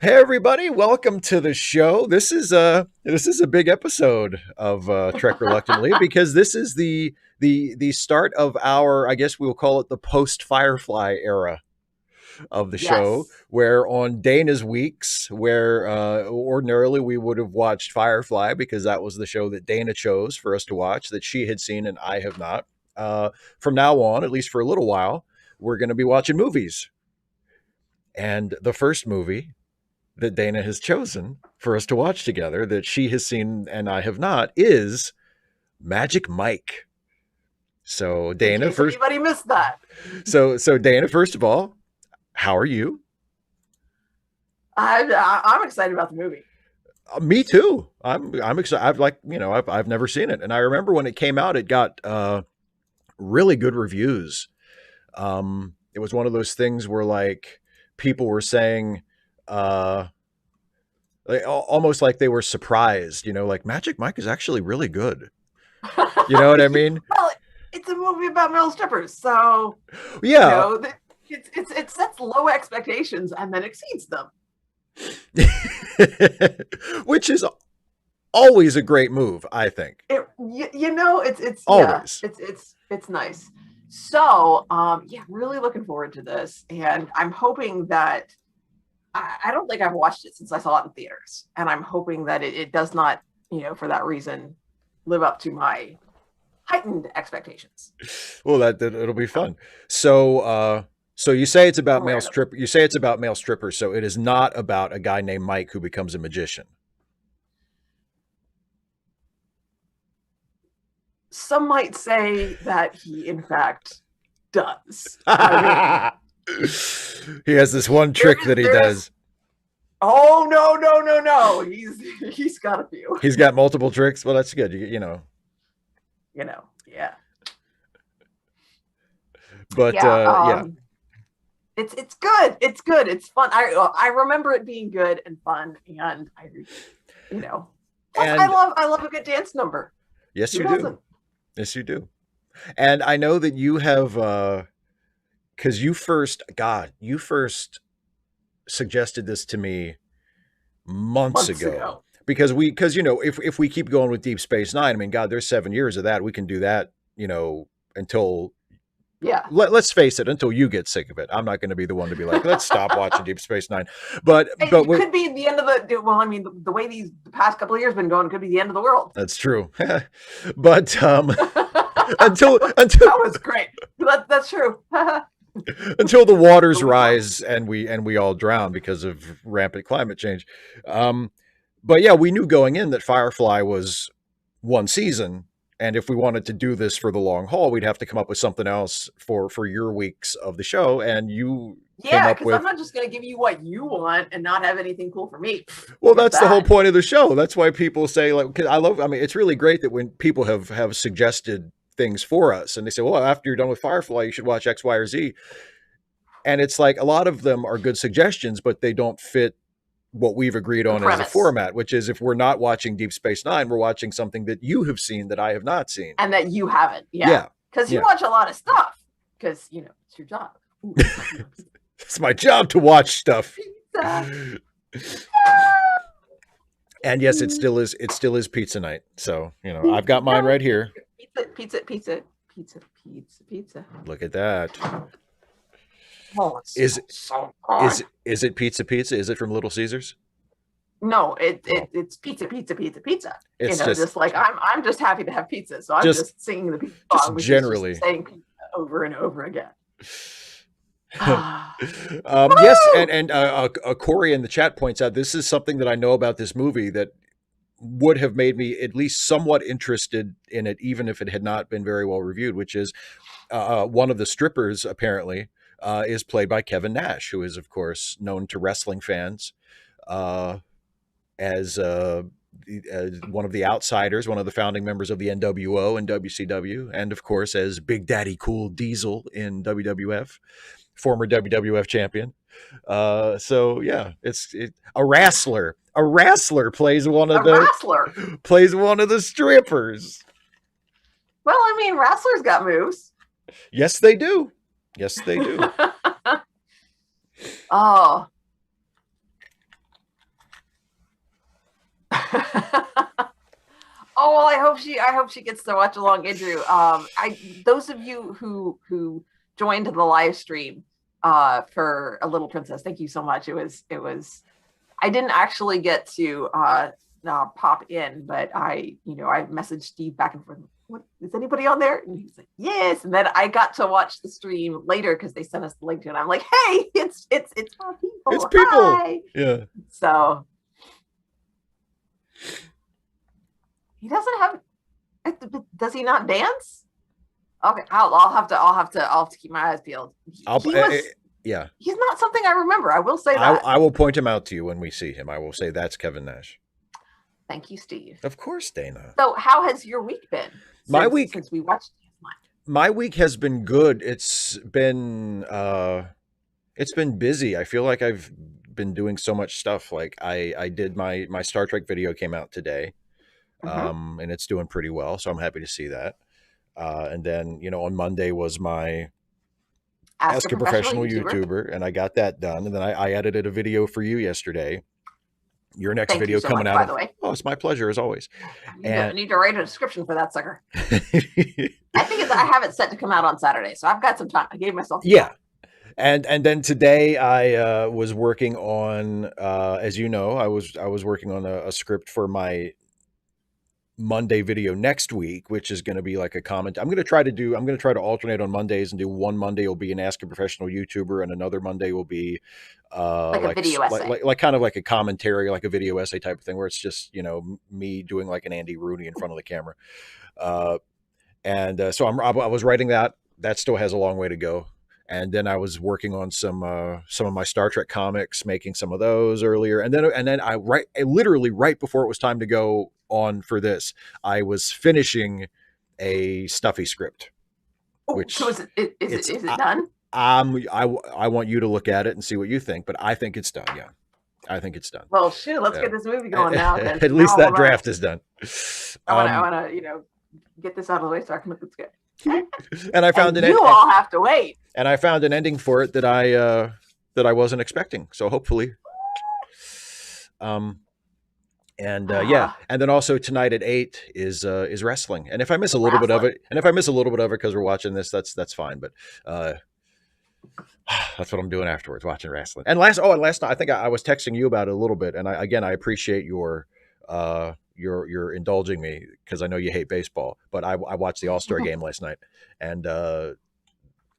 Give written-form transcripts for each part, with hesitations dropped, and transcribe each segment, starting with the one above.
Hey everybody, welcome to the show. This is a big episode of Trek Reluctantly because this is the start of our, I guess we'll call it the post Firefly era of the show, Yes. where on Dana's weeks, where ordinarily we would have watched Firefly because that was the show that Dana chose for us to watch that she had seen and I have not. From now on, at least for a little while, we're going to be watching movies. And the first movie that Dana has chosen for us to watch together that she has seen and I have not is Magic Mike. So In Dana case first anybody missed that, so Dana, first of all, how are you? I'm excited about the movie. Me too. I'm excited. I've never seen it, and I remember when it came out, it got really good reviews. It was one of those things where like people were saying, uh, almost like they were surprised. Like Magic Mike is actually really good. You know what I mean? Well, it's a movie about male strippers, so you Yeah. know it sets low expectations and then exceeds them. Which is always a great move, I think. It's yeah, Always. it's nice. So yeah, really looking forward to this, and I'm hoping that I don't think I've watched it since I saw it in theaters, and I'm hoping that it does not, for that reason, live up to my heightened expectations. Well, that it'll be fun. So you say it's about male Random. strip. You say it's about male strippers. So it is not about a guy named Mike who becomes a magician. Some might say that he, in fact, does. I mean, He has this one there trick is that he there is. does. Oh no no no no! He's got a few. He's got multiple tricks. Well, that's good. Yeah But yeah. yeah, It's good. It's good. It's fun. I remember it being good and fun, and you know. Plus, I and love a good dance number. yes, Who you do. doesn't? Yes, you do. And I know that you have, because you first suggested this to me months Months ago. ago. Because if we keep going with Deep Space Nine, I mean, God, there's 7 years of that. We can do that, until Yeah. let's face it, until you get sick of it. I'm not going to be the one to be like, let's stop watching Deep Space Nine. But It could be the end of the. Well, I mean, the way the past couple of years been going, it could be the end of the world. that's true. But until That until was great. That's true. until the So waters we will. rise and we all drown because of rampant climate change. Um, but yeah, we knew going in that Firefly was one season, and if we wanted to do this for the long haul, we'd have to come up with something else for your weeks of the show. And you came Yeah, up because I'm with, not just going to give you what you want and not have anything cool for me. well, Forget that's the whole that. point of the show. That's why people say, like, 'cause I mean, it's really great that when people have suggested things for us and they say, well, after you're done with Firefly, you should watch X, Y, or Z. And it's like a lot of them are good suggestions, but they don't fit what we've agreed The on as a premise. format, which is if we're not watching Deep Space Nine, we're watching something that you have seen that I have not seen. And that you haven't. Yeah. Yeah. Because you Yeah. watch a lot of stuff. Because, it's your job. Ooh, It's my job to watch stuff. pizza. And yes, it still is pizza night. So, I've got mine right here. Pizza. Look at that. Oh, it Is smells so is good. is it pizza? Is it from Little Caesars? No, Oh, it's pizza. it's just Just like I'm just happy to have pizza, so I'm just just singing the pizza just song, which is just generally. saying pizza over and over again. Yes, and Woo! Corey in the chat points out this is something that I know about this movie that would have made me at least somewhat interested in it, even if it had not been very well reviewed. Which is one of the strippers apparently is played by Kevin Nash, who is of course known to wrestling fans uh, as one of the outsiders, one of the founding members of the NWO and WCW, and of course as Big Daddy Cool Diesel in WWF, former WWF champion. So yeah, a wrestler. A wrestler A wrestler. plays one of the strippers. Well, I mean, wrestlers got moves. Yes, they do. Yes, they do. Oh, Oh well, I hope she gets to watch along, Andrew. I those of you who joined the live stream for A Little Princess, thank you so much. It was I didn't actually get to pop in, but I messaged Steve back and forth. What, is anybody on there? And he's like, yes. And then I got to watch the stream later because they sent us the link to it. And I'm like, hey, it's our It's people. people. Hi. Yeah. So he doesn't have. Does he not dance? Okay, I'll have to keep my eyes peeled. I'll, He was. yeah. He's not something I remember. I will say that. I will point him out to you when we see him. I will say that's Kevin Nash. Thank you, Steve. Of course, Dana. So, how has your week been? Since we watched my week has been good. It's been busy. I feel like I've been doing so much stuff. Like I did my Star Trek video came out today, and it's doing pretty well. So I'm happy to see that. And then on Monday was my Ask a Professional YouTuber, and I got that done. And then I edited a video for you yesterday. Your next Thank video you so coming much, out. by the way. Oh, it's my pleasure as always. I need to write a description for that sucker. I have it set to come out on Saturday, so I've got some time. I gave myself time. And then today I was working on, as you know, I was working on a script for my Monday video next week, which is going to be like a comment. I'm going to try to alternate on Mondays and do one Monday will be an Ask a Professional YouTuber, and another Monday will be like a video essay, like kind of like a commentary, like a video essay type of thing, where it's just me doing like an Andy Rooney in front of the camera. So I was writing that. That still has a long way to go. And then I was working on some of my Star Trek comics, making some of those earlier. And then I literally right before it was time to go on for this, I was finishing a Stuffy script. So is it done? I want you to look at it and see what you think, but I think it's done. Yeah, I think it's done. Well, shoot, let's get this movie going now. Then. At least that draft is done. I want to get this out of the way so I can look at it. And I found you all have to wait. And I found an ending for it that I wasn't expecting. So hopefully, and then also tonight at 8 is wrestling. And if I miss a little bit of it, because we're watching this, that's fine. But that's what I'm doing afterwards, watching wrestling. And last night, I think I was texting you about it a little bit. And I appreciate your indulging me because I know you hate baseball, but I watched the All-Star game last night, and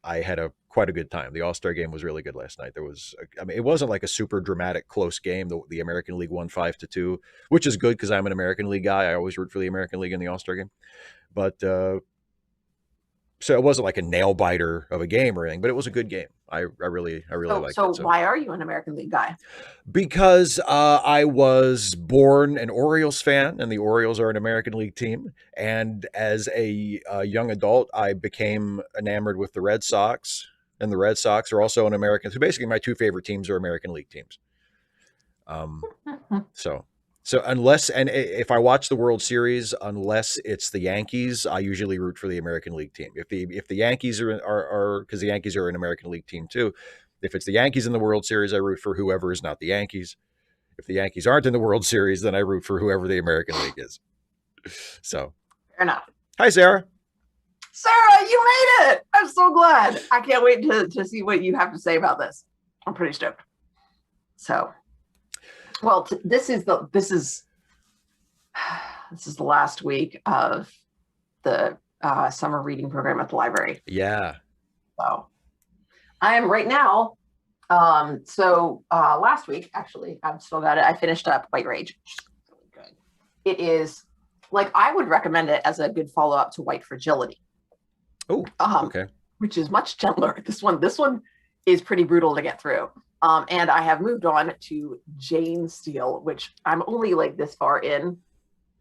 I had quite a good time. The All-Star game was really good last night. It wasn't like a super dramatic close game. The American League won 5-2, which is good because I'm an American League guy. I always root for the American League in the All-Star game, but so it wasn't like a nail biter of a game or anything, but it was a good game. I really liked it. So why are you an American League guy? Because I was born an Orioles fan, and the Orioles are an American League team. And as a young adult, I became enamored with the Red Sox, and the Red Sox are also an American. So basically, my two favorite teams are American League teams. So if I watch the World Series, unless it's the Yankees, I usually root for the American League team. If the Yankees are because the Yankees are an American League team too. If it's the Yankees in the World Series, I root for whoever is not the Yankees. If the Yankees aren't in the World Series, then I root for whoever the American League is. So fair enough. Hi, Sarah. Sarah, you made it! I'm so glad. I can't wait to see what you have to say about this. I'm pretty stoked. So. Well, this is the last week of the summer reading program at the library. Yeah. So I am right now. Last week, actually, I've still got it. I finished up White Rage. Really good. It is I would recommend it as a good follow up to White Fragility. Oh, okay. Which is much gentler. This one is pretty brutal to get through. And I have moved on to Jane Steele, which I'm only this far in.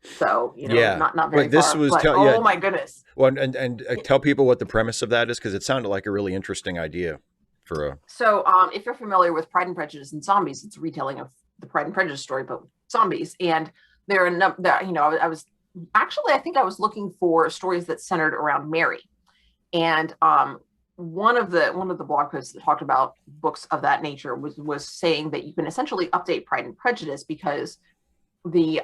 So, not very far. My goodness. Well, and tell people what the premise of that is, because it sounded like a really interesting idea for a... So, if you're familiar with Pride and Prejudice and Zombies, it's a retelling of the Pride and Prejudice story, but zombies. And there are, I think I was looking for stories that centered around Mary. And one of the blog posts that talked about books of that nature was saying that you can essentially update Pride and Prejudice because the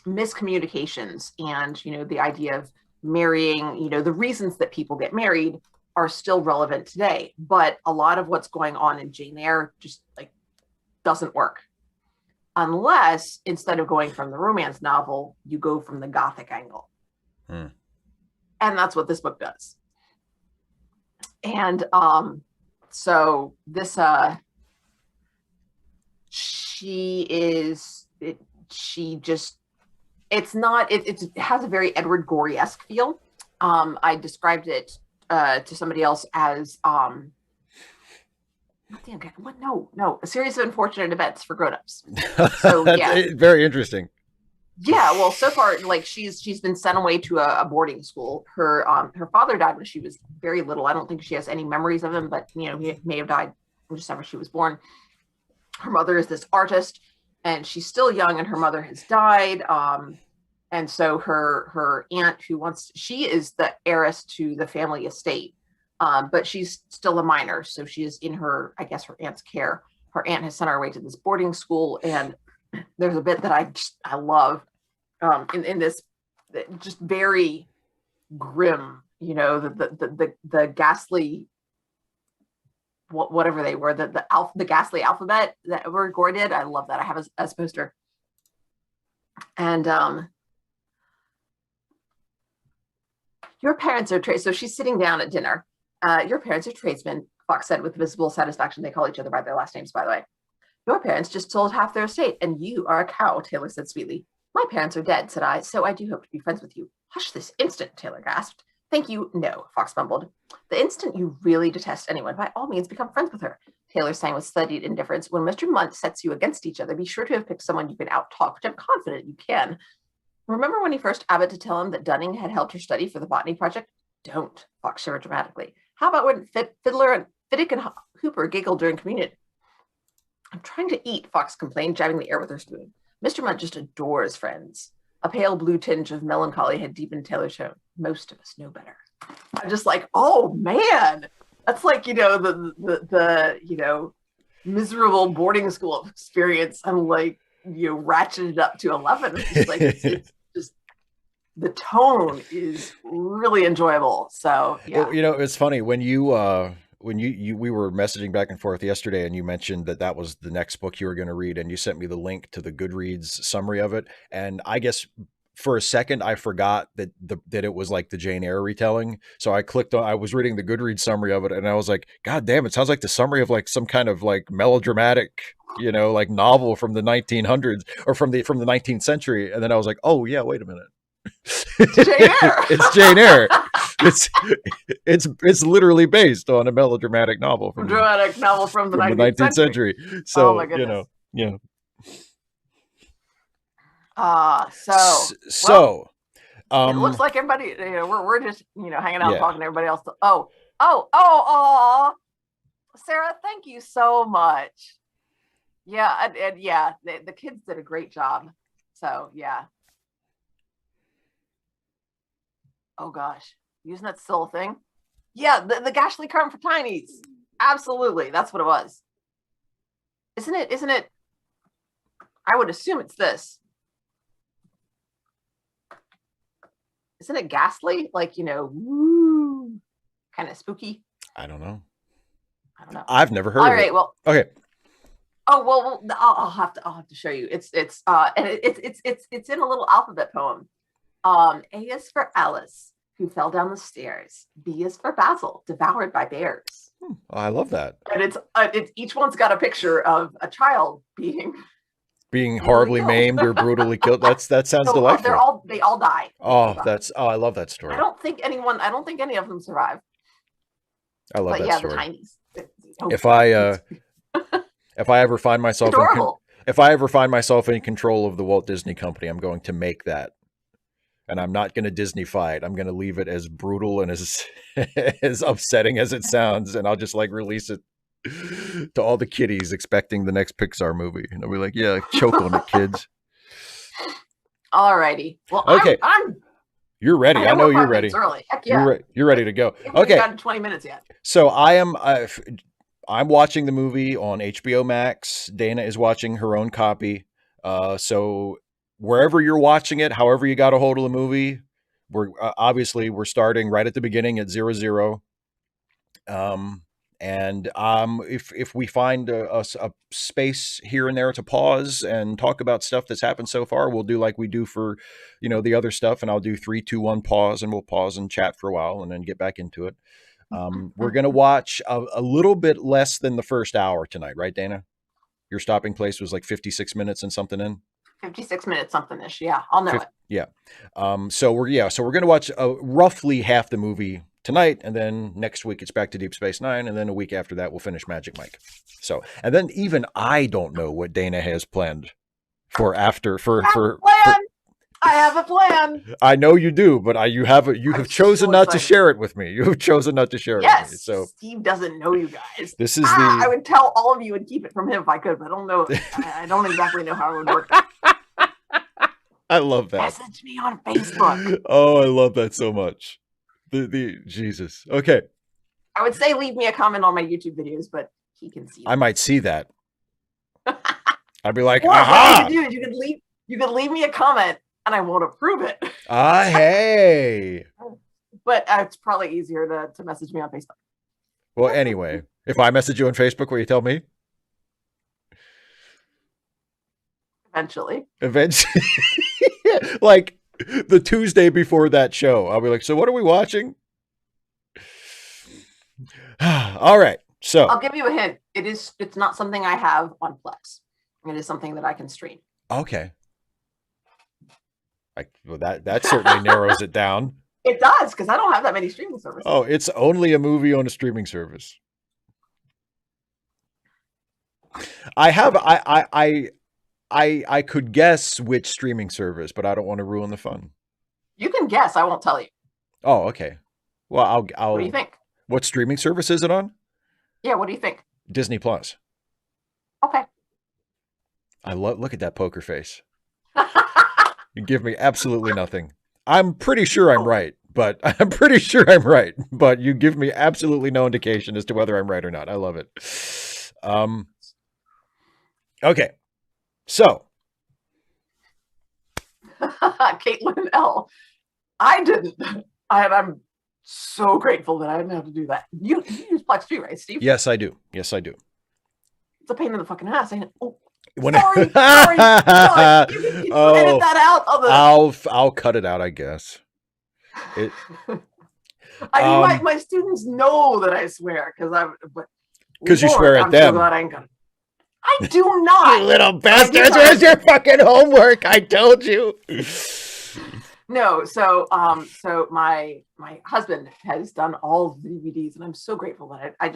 miscommunications and, the idea of marrying, the reasons that people get married are still relevant today. But a lot of what's going on in Jane Eyre just like doesn't work unless instead of going from the romance novel, you go from the gothic angle. Hmm. And that's what this book does. And so this she is she just it's not it has a very Edward Gorey-esque feel. I described it to somebody else as what? No, a series of unfortunate events for grown-ups. So yeah, Very interesting. yeah. Well, so far, like she's been sent away to a boarding school. Her father died when she was very little. I don't think she has any memories of him, but he may have died just after she was born. Her mother is this artist, and she's still young, and her mother has died. And so her aunt, she is the heiress to the family estate, but she's still a minor, so she is in her aunt's care. Her aunt has sent her away to this boarding school, and there's a bit that I love in this just very grim, the ghastly whatever they were, the ghastly alphabet that Gore did. I love that. I have a poster. And your parents are so she's sitting down at dinner. Your parents are tradesmen, Fox said with visible satisfaction. They call each other by their last names, by the way. Your parents just sold half their estate, and you are a cow, Taylor said sweetly. My parents are dead, said I, so I do hope to be friends with you. Hush this instant, Taylor gasped. Thank you, no, Fox mumbled. The instant you really detest anyone, by all means become friends with her, Taylor sang with studied indifference. When Mr. Munt sets you against each other, be sure to have picked someone you can out-talk, which I'm confident you can. Remember when he first Abbott to tell him that Dunning had helped her study for the botany project? Don't, Fox shivered dramatically. How about when Fiddler and Fiddick and Hooper giggled during communion? I'm trying to eat, Fox complained, jabbing the air with her spoon. Mr. Munt just adores friends. A pale blue tinge of melancholy had deepened Taylor's tone. Most of us know better. I'm just like, oh man, that's like, the miserable boarding school experience. I'm like, ratcheted up to 11. It's like, it's just, the tone is really enjoyable. So yeah. It's funny when you we were messaging back and forth yesterday, and you mentioned that was the next book you were going to read, and you sent me the link to the Goodreads summary of it, and I guess for a second I forgot that it was like the Jane Eyre retelling. So I clicked on, I was reading the Goodreads summary of it, and I was like, God damn, it sounds like the summary of like some kind of like melodramatic, like novel from the 1900s or from the 19th century. And then I was like, oh yeah, wait a minute. Jane Eyre. It's Jane Eyre. It's literally based on a melodramatic novel from the 19th century. So, oh my goodness. Yeah. So it looks like everybody, we're just, hanging out, talking to everybody else. Sarah, thank you so much. Yeah. And yeah, the kids did a great job. So yeah. Oh gosh, using that still a thing? Yeah, the ghastly crumb for tinies. Absolutely, that's what it was. Isn't it? I would assume it's this. Isn't it ghastly? Like, woo, kind of spooky. I don't know. I've never heard of it. All right, well. Okay. Oh well, I'll have to show you. It's and it's in a little alphabet poem. A is for Alice, who fell down the stairs. B is for Basil, devoured by bears. Oh, I love that. And it's each one's got a picture of a child being horribly maimed or brutally killed. That sounds delightful. They all die. I love that story. I don't think any of them survive. I love that story. The tinies. If I ever find myself in control of the Walt Disney Company, I'm going to make that. And I'm not going to Disney-fy it. I'm going to leave it as brutal and as as upsetting as it sounds, and I'll just like release it to all the kiddies expecting the next Pixar movie. And I'll be like, yeah, choke on it, kids. Alrighty. Well, okay. You're ready. I know you're ready. Early. Heck yeah. You're ready to go. Okay. Got 20 minutes yet. So I'm watching the movie on HBO Max. Dana is watching her own copy. So wherever you're watching it, however you got a hold of the movie, we're obviously we're starting right at the beginning at 00. Um, and if we find a space here and there to pause and talk about stuff that's happened so far, we'll do like we do for, the other stuff, and I'll do 3, 2, 1 pause, and we'll pause and chat for a while, and then get back into it. We're gonna watch a little bit less than the first hour tonight, right, Dana? Your stopping place was like 56 minutes and something in. 56 minutes something ish. Yeah, I'll know it. Yeah. So we're gonna watch roughly half the movie tonight, and then next week it's back to Deep Space Nine, and then a week after that we'll finish Magic Mike. So, and then even I don't know what Dana has planned for after for. I have a plan. I know you do, but you have chosen so not excited. to share it with me. You have chosen not to share it with me. So Steve doesn't know you guys. This is I would tell all of you and keep it from him if I could, but I don't know. I don't exactly know how it would work. I love that. Message me on Facebook. Oh, I love that so much. The Jesus. Okay. I would say leave me a comment on my YouTube videos, but he can see. I might see that. I'd be like, well, aha! What you could do is you could leave me a comment, and I won't approve it. Hey. But it's probably easier to message me on Facebook. Well, anyway, if I message you on Facebook, will you tell me? Eventually. Like the Tuesday before that show, I'll be like, so what are we watching? All right. So I'll give you a hint. It's not something I have on Plex. It is something that I can stream. Okay. Well, that certainly narrows it down. It does, because I don't have that many streaming services. Oh, it's only a movie on a streaming service. I could guess which streaming service, but I don't want to ruin the fun. You can guess. I won't tell you. Oh, okay. Well, I'll. What do you think? What streaming service is it on? Yeah, what do you think? Disney Plus. Okay. Look at that poker face. You give me absolutely nothing. I'm pretty sure I'm right, but you give me absolutely no indication as to whether I'm right or not. I love it. Okay. So. Caitlin L. I didn't. I'm so grateful that I didn't have to do that. You use Plex too, right, Steve? Yes, I do. Yes, I do. It's a pain in the fucking ass, ain't it? Oh. Sorry. You can edit that out. I'll cut it out, I guess. I mean, my students know that I swear because you swear at them. So glad I ain't gonna. I do not. You little bastards! Where's your fucking homework? I told you. No, so my husband has done all of the DVDs, and I'm so grateful that I'm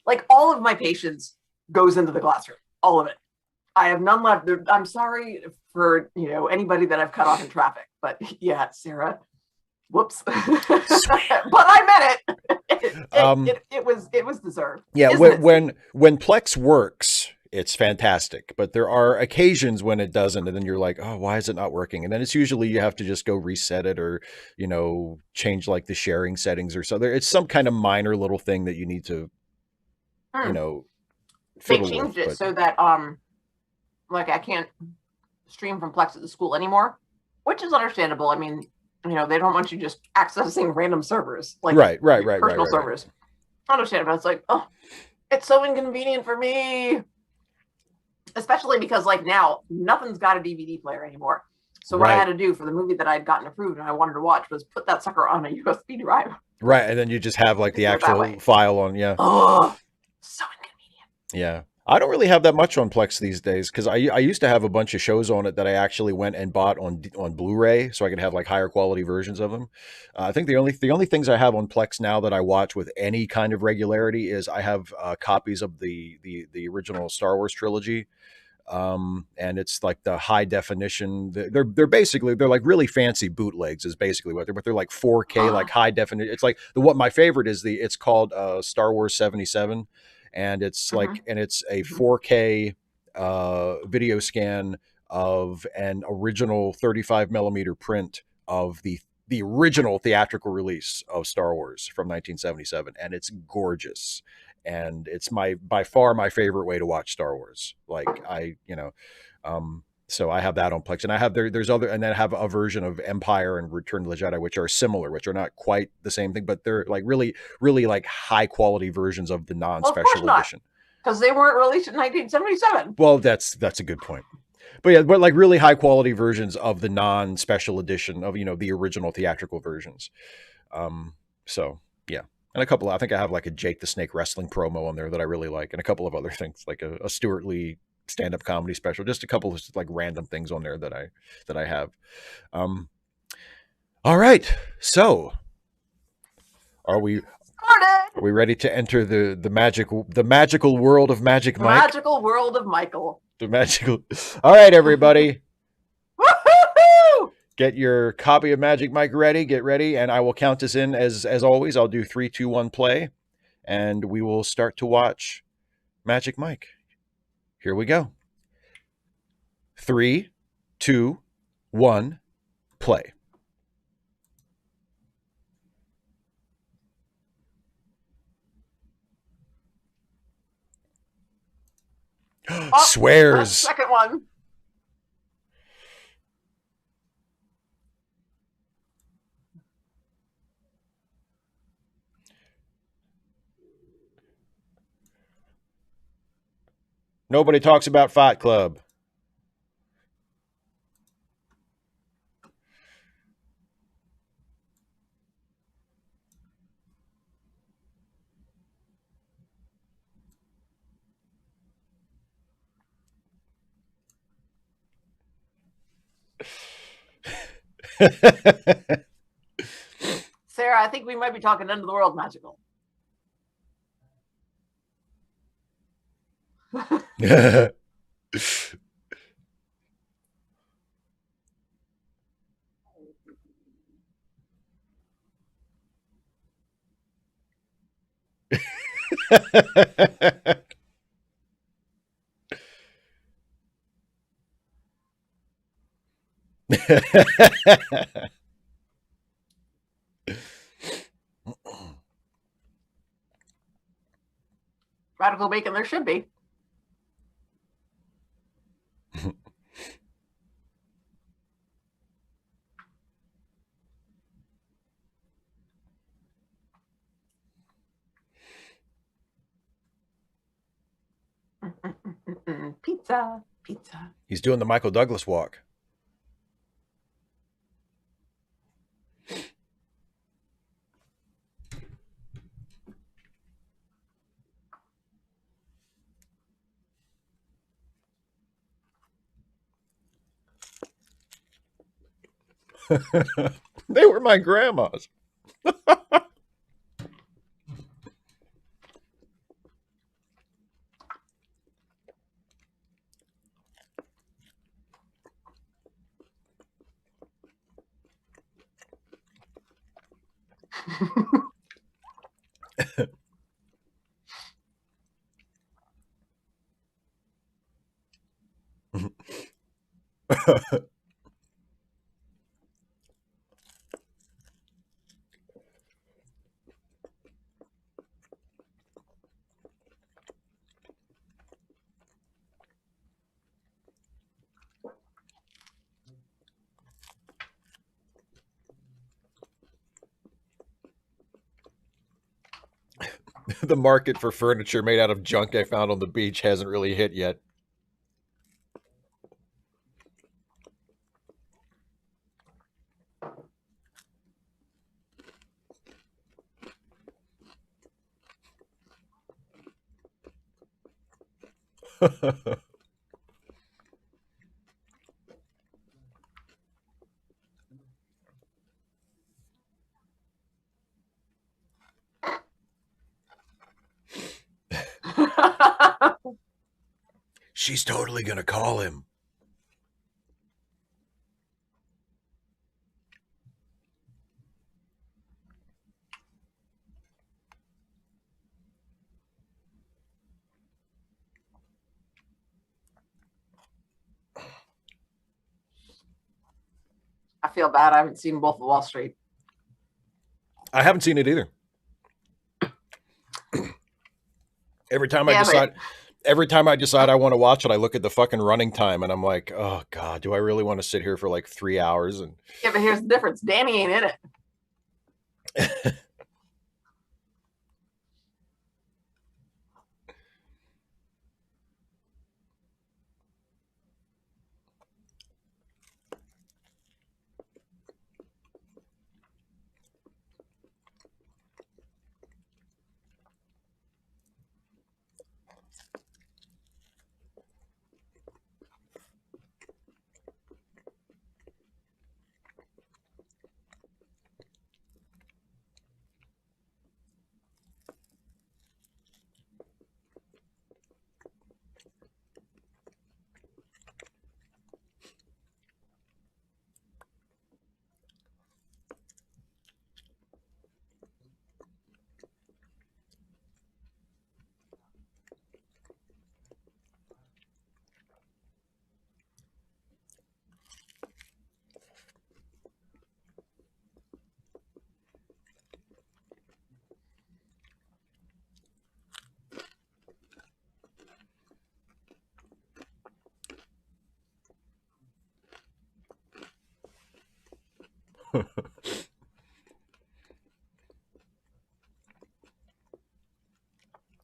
like all of my patience goes into the classroom. All of it. I have none left. I'm sorry for anybody that I've cut off in traffic, but yeah, Sarah, whoops. But I meant it. It was deserved. Yeah, when Plex works, it's fantastic. But there are occasions when it doesn't, and then you're like, oh, why is it not working? And then it's usually you have to just go reset it or change like the sharing settings or so. It's some kind of minor little thing that you need to they changed it so that like I can't stream from Plex at the school anymore, which is understandable. I mean, they don't want you just accessing random servers, like personal servers. Understandable. It's like, oh, it's so inconvenient for me, especially because like now nothing's got a DVD player anymore. So what I had to do for the movie that I'd gotten approved and I wanted to watch was put that sucker on a USB drive. Right, and then you just have like the actual file on. Yeah. Oh, so inconvenient. Yeah. I don't really have that much on Plex these days because I used to have a bunch of shows on it that I actually went and bought on Blu-ray so I could have like higher quality versions of them. I think the only things I have on Plex now that I watch with any kind of regularity is I have copies of the original Star Wars trilogy, and it's like the high definition. They're like really fancy bootlegs is basically what they're like 4K like high definition. It's like what my favorite is it's called Star Wars 77. And it's like, and it's a 4K video scan of an original 35 millimeter print of the original theatrical release of Star Wars from 1977, and it's gorgeous. and it's my by far my favorite way to watch Star Wars. Like so I have that on Plex, and I have there's other, and then I have a version of Empire and Return of the Jedi, which are similar, which are not quite the same thing, but they're like really like high quality versions of the non Well, of course special not, edition. because they weren't released in 1977. Well, that's a good point. But yeah, but like really high quality versions of the non special edition of the original theatrical versions. Um, so yeah, and a couple. I think I have like a Jake the Snake wrestling promo on there that I really like, and a couple of other things like a Stuart Lee stand up comedy special. Just a couple of like random things on there that I have. Um, all right, so are we Started are we ready to enter the magical world of Magic the Mike? magical world of Michael. The magical. All right, everybody. Woo-hoo-hoo! Get your copy of Magic Mike ready. Get ready, and I will count us in as always. I'll do 3, 2, 1, play, and we will start to watch Magic Mike. Here we go. 3, 2, 1, play. Oh, Swears. second one. Nobody talks about Fight Club. Sarah, I think we might be talking end of the world magical. Radical bacon, there should be. Pizza, pizza. He's doing the Michael Douglas walk. They were my grandma's. The market for furniture made out of junk I found on the beach hasn't really hit yet. She's totally going to call him. I feel bad. I haven't seen Wolf of Wall Street. I haven't seen it either. Every time I Damn it. decide, every time I decide I want to watch it, I look at the fucking running time and I'm like, oh god, do I really want to sit here for like 3 hours? And Yeah, but here's the difference. Danny ain't in it.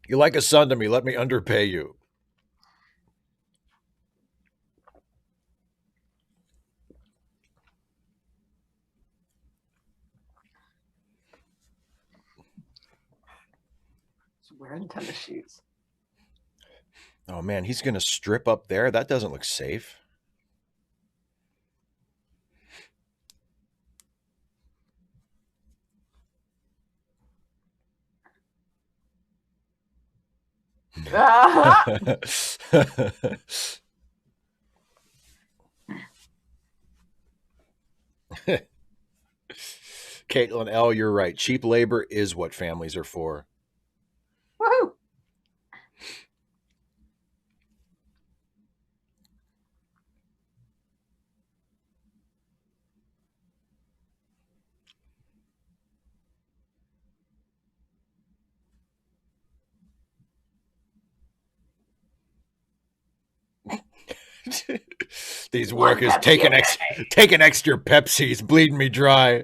you're like a son to me. Let me underpay you. He's wearing tennis shoes. Oh man, he's gonna strip up there. That doesn't look safe. Caitlin L, you're right. Cheap labor is what families are for. Woohoo. These One workers Pepsi a taking extra Pepsis, bleeding me dry.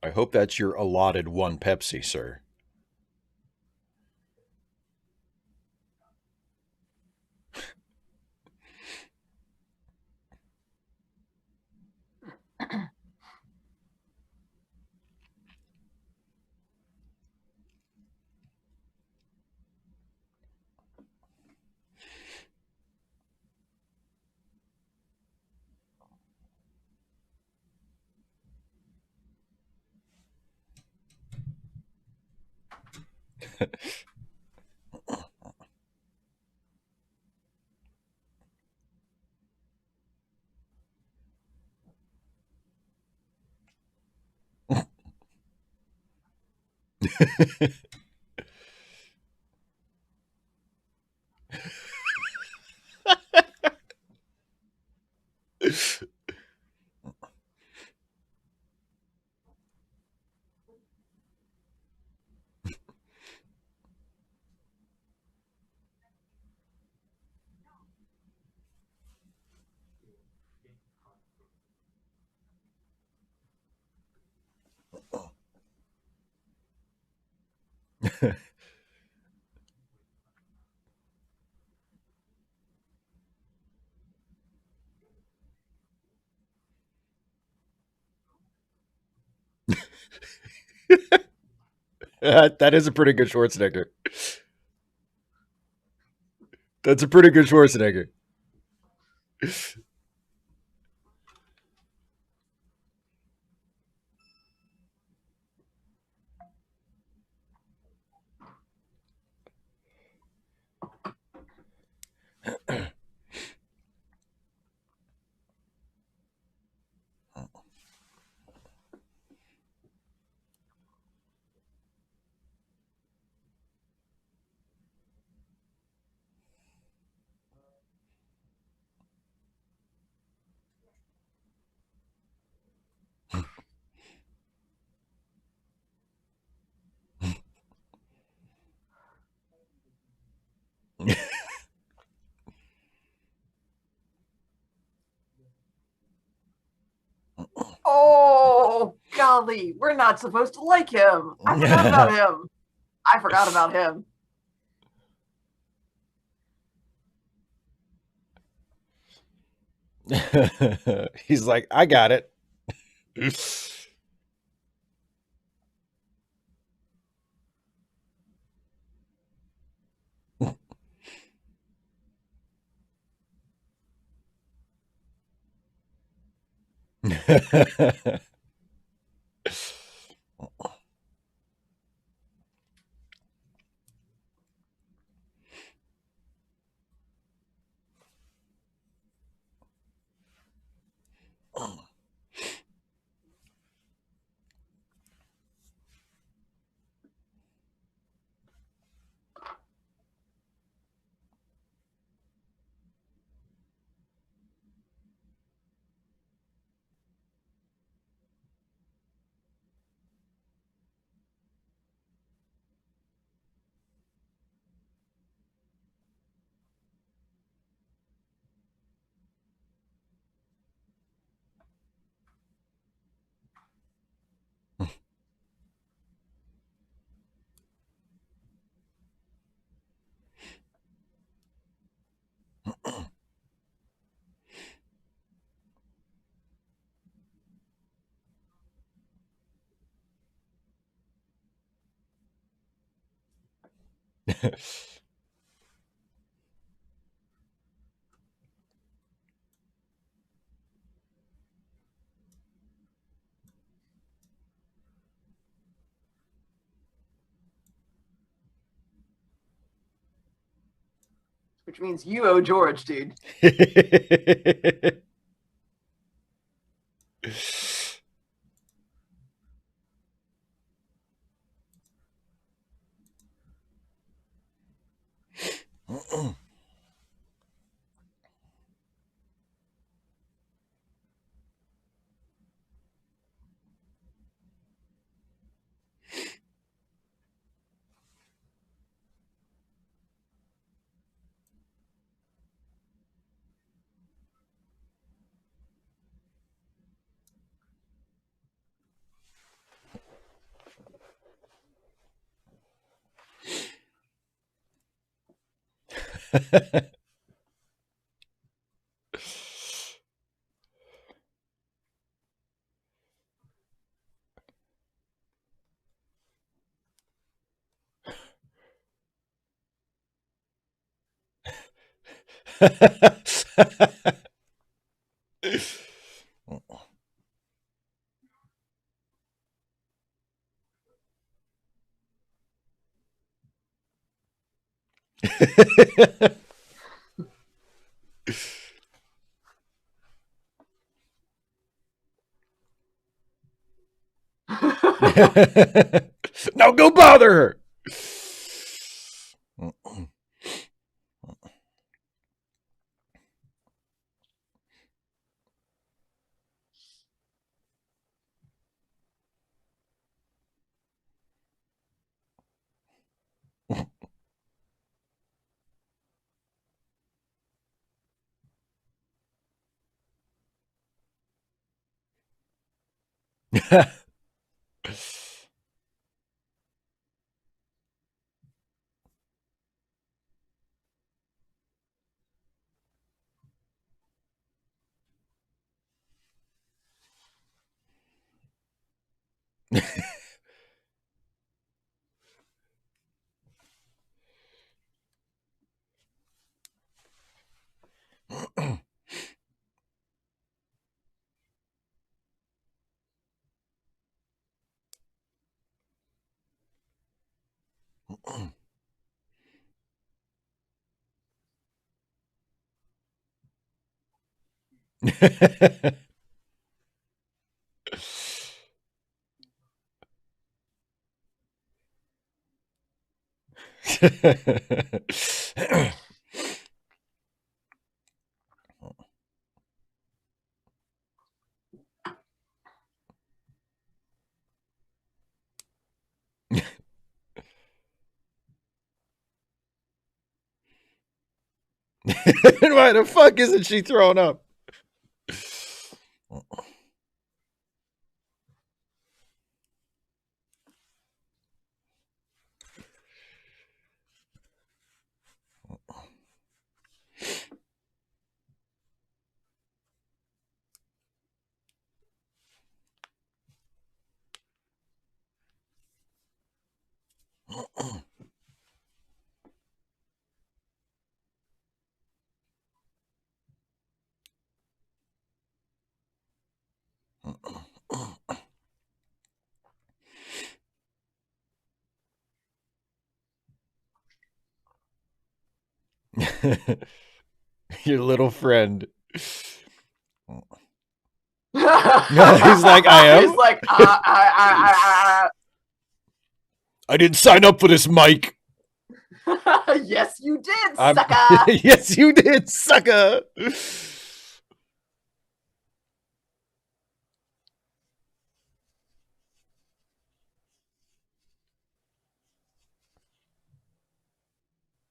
I hope that's your allotted one Pepsi, sir. That is a pretty good Schwarzenegger. That's a pretty good Schwarzenegger. Oh, golly, we're not supposed to like him. I forgot about him. I forgot about him. He's like, I got it. Which means you owe George, dude. Now go bother her. Why the fuck isn't she throwing up? Your little friend. He's like, I am. He's like, I didn't sign up for this, Mike. yes, you did, sucker. Yes, you did, sucker.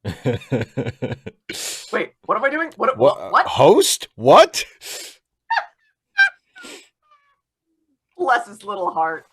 Wait, what am I doing? What? What? Host? What? Bless his little heart.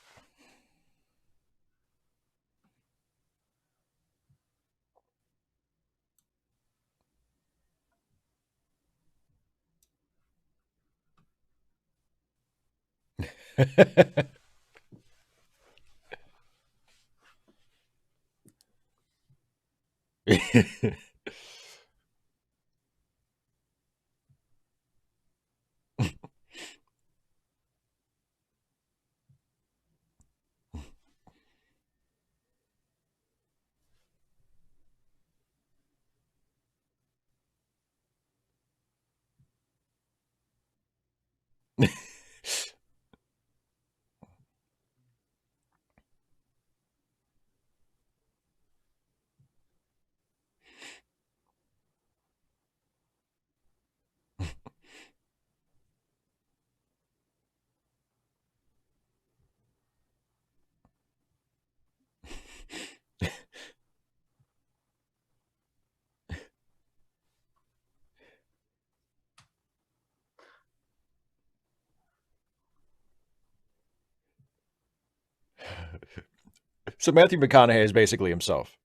So Matthew McConaughey is basically himself.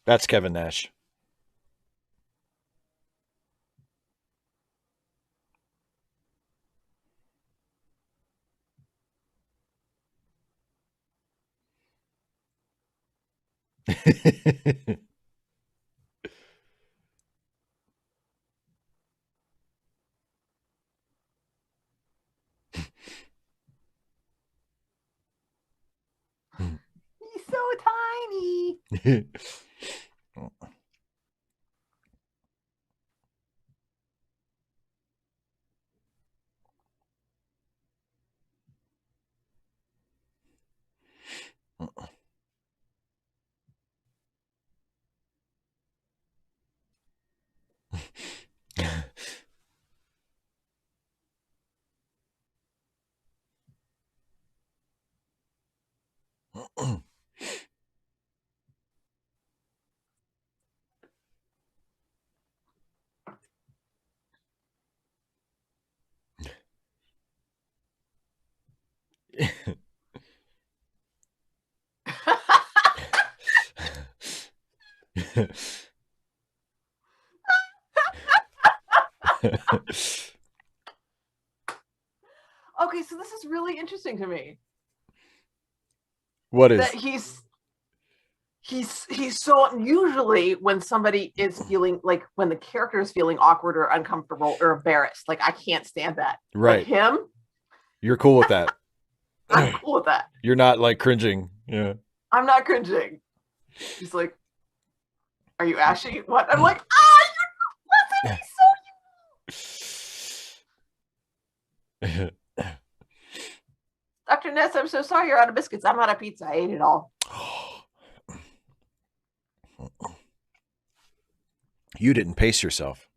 That's Kevin Nash. He's so tiny. Okay, so this is really interesting to me. What That is? he's so usually when somebody is feeling like when the character is feeling awkward or uncomfortable or embarrassed, like I can't stand that. But Right. him, You're cool with that. I'm cool with that. You're not like cringing. Yeah. I'm not cringing. He's like, "Are you ashy?" What? I'm like, "Ah, you're listen, Dr. Ness, I'm so sorry you're out of biscuits. I'm out of pizza. I ate it all." You didn't pace yourself.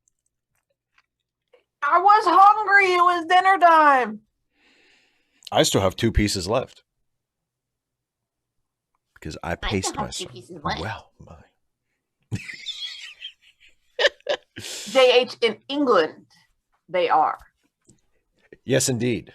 I was hungry. It was dinner time. I still have 2 pieces left because I I still paced have two myself. pieces left. Well, my. JH in England, they are. Yes, indeed.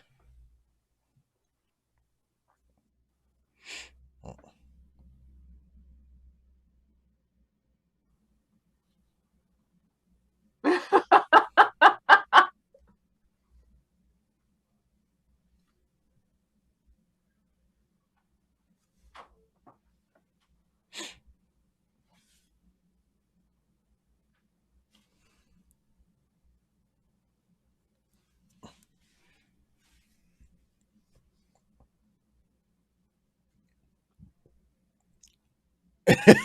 Tiny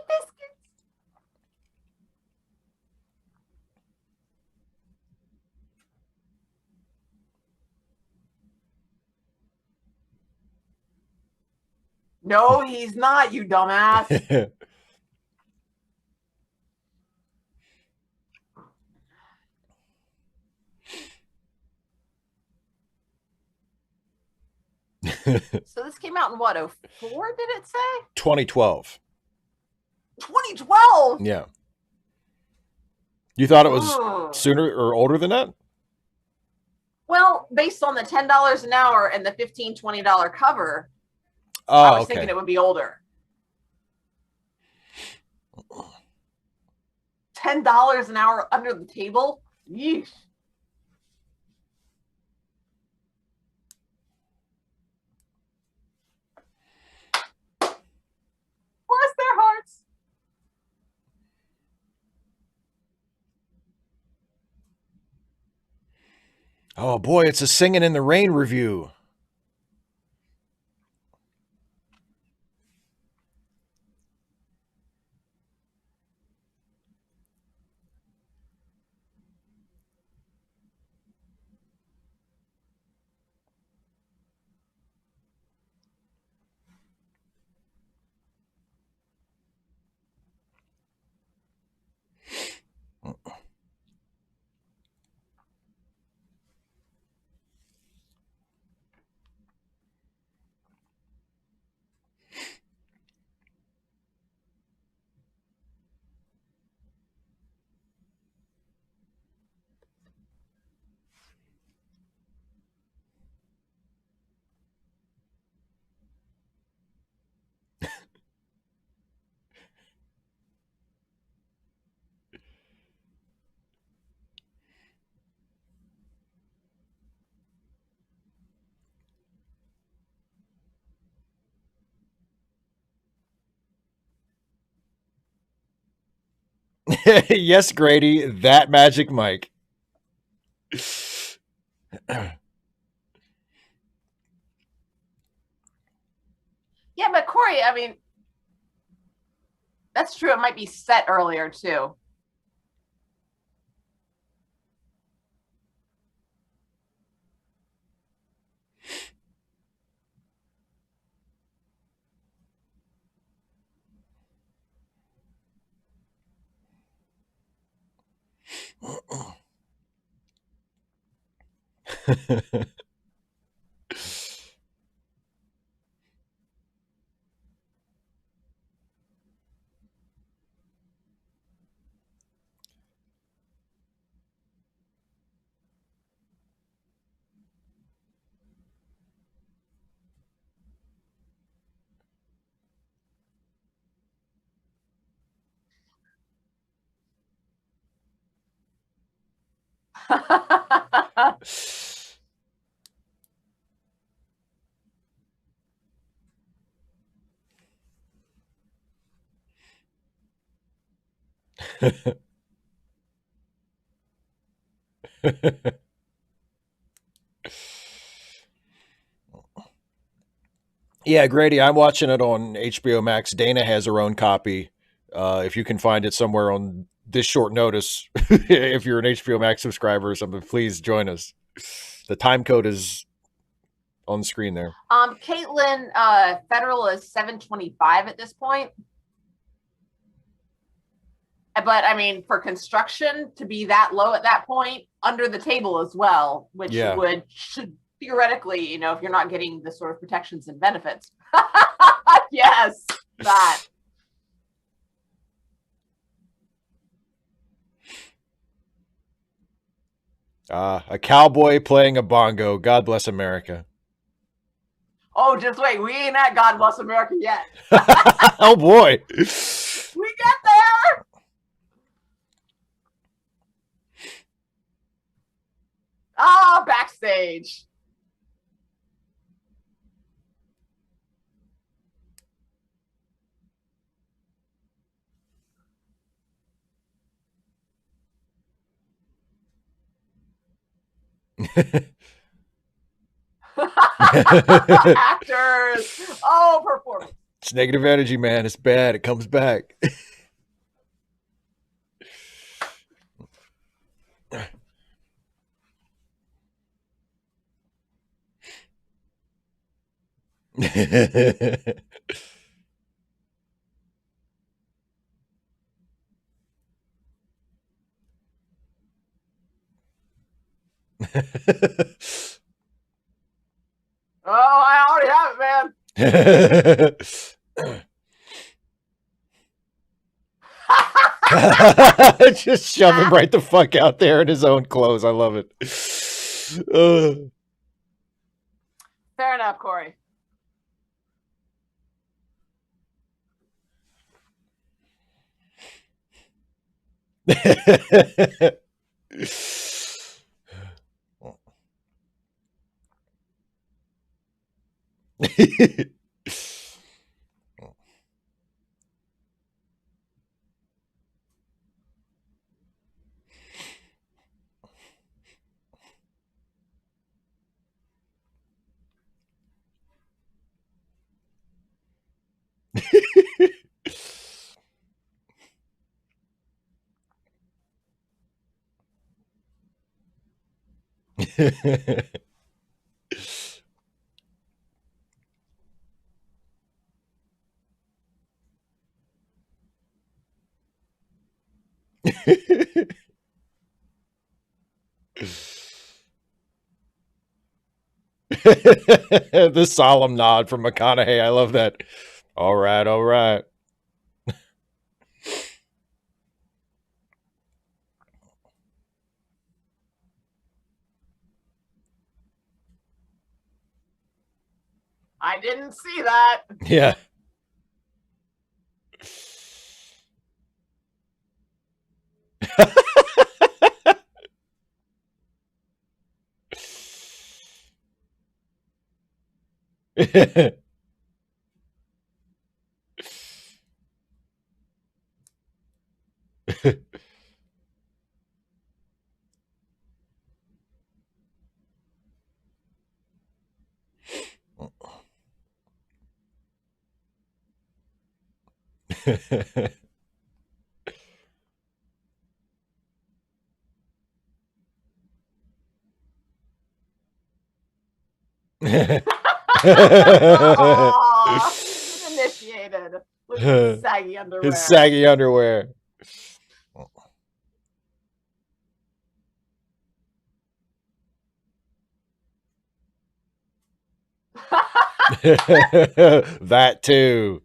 biscuits. No, he's not, you dumbass. So this came out in what, 04, did it say? 2012. 2012? Yeah. You thought it was sooner or older than that? Well, based on the $10 an hour and the $15, $20 cover, I was thinking it would be older. $10 an hour under the table? Yeesh. Bless their hearts. Oh boy, it's a Singing in the Rain review. Yes, Grady, that magic Mike. Yeah, but Corey, I mean, that's true. It might be set earlier too. Yeah, Grady, I'm watching it on HBO Max. Dana has her own copy. If you can find it somewhere on this short notice, if you're an HBO Max subscriber or something, please join us. The time code is on the screen there. Caitlin, federal is 725 at this point. But I mean, for construction to be that low at that point, under the table as well, which Yeah. should theoretically, if you're not getting the sort of protections and benefits. Yes, that. A cowboy playing a bongo. God bless America. Oh, just wait. We ain't at God Bless America yet. Oh, boy. We get there. Ah, backstage. Actors. Oh, performance. It's negative energy, man. It's bad. It comes back. Oh, I already have it, man. Just shove him right the fuck out there in his own clothes. I love it. Fair enough, Corey. The solemn nod from McConaughey. I love that. All right, all right. I didn't see that. Yeah. Oh, he's been initiated. Look at his saggy His underwear. saggy underwear. That too.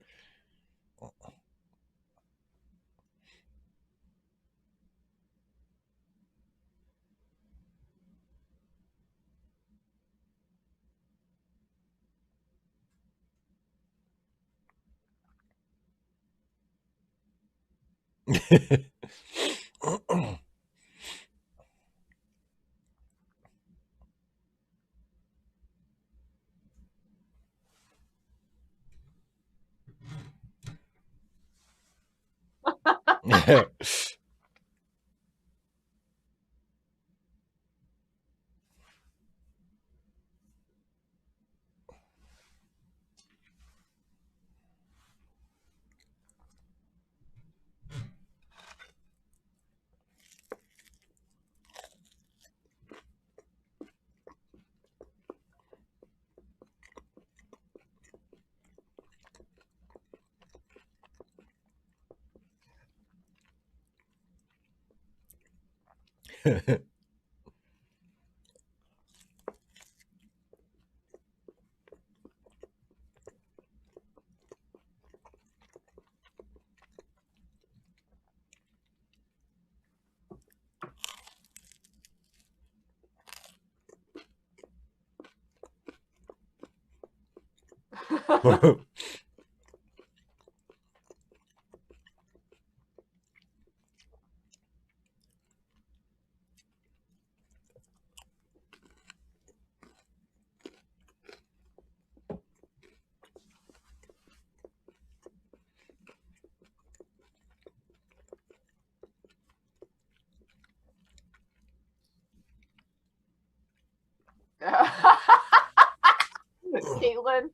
Caitlin,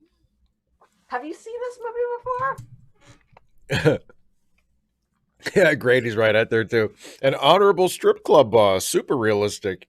have you seen this movie before? Yeah, Grady's right out there too. An honorable strip club boss, super realistic.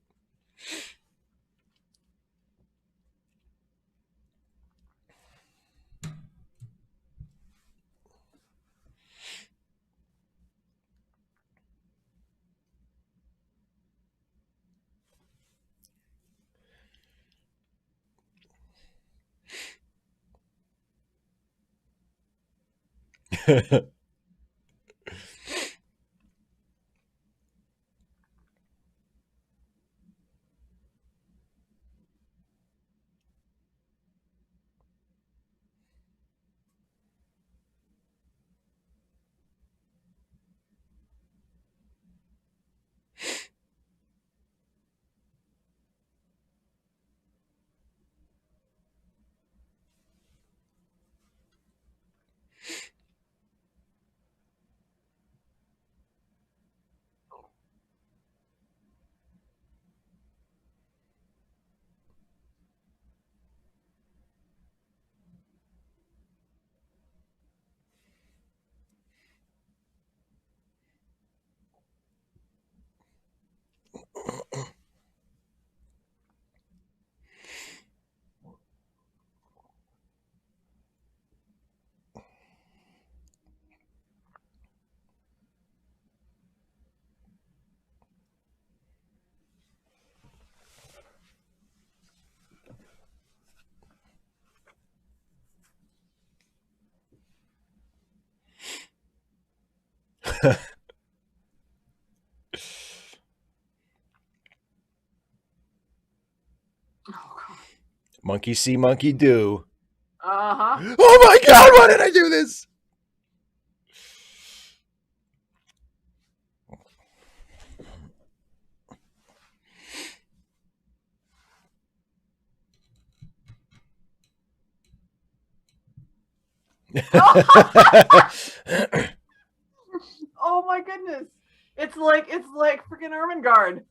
Oh, Monkey see, monkey do. uh-huh. Oh my god, why did I do this? Oh my goodness. It's like freaking Ermengarde.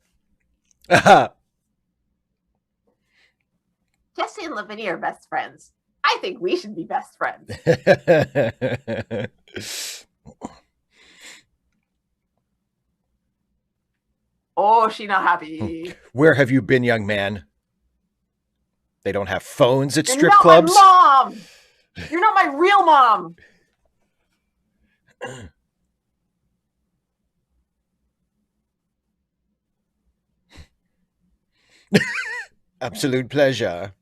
Jesse and Lavinia are best friends. I think we should be best friends. Oh, she not happy. Where have you been, young man? They don't have phones at You're strip not my clubs. mom. You're not my real mom. Absolute pleasure.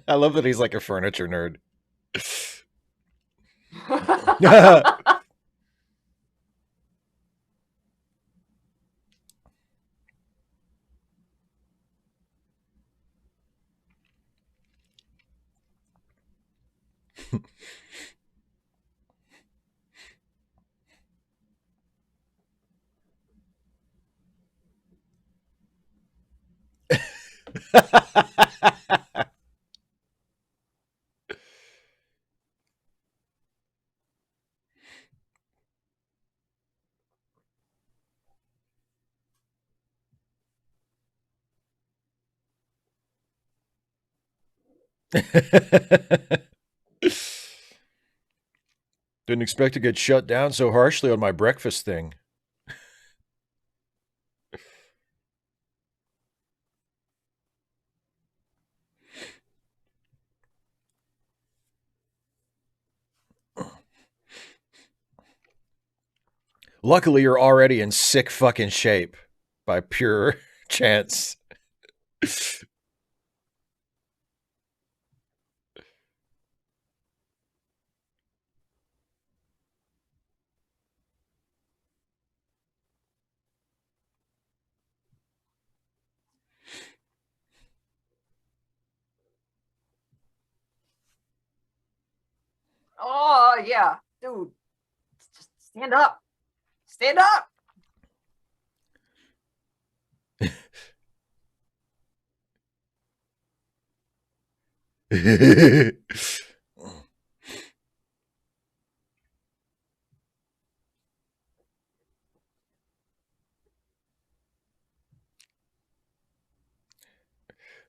I love that he's like a furniture nerd. Didn't expect to get shut down so harshly on my breakfast thing. Luckily, you're already in sick fucking shape by pure chance. Oh yeah, dude, just stand up, stand up. I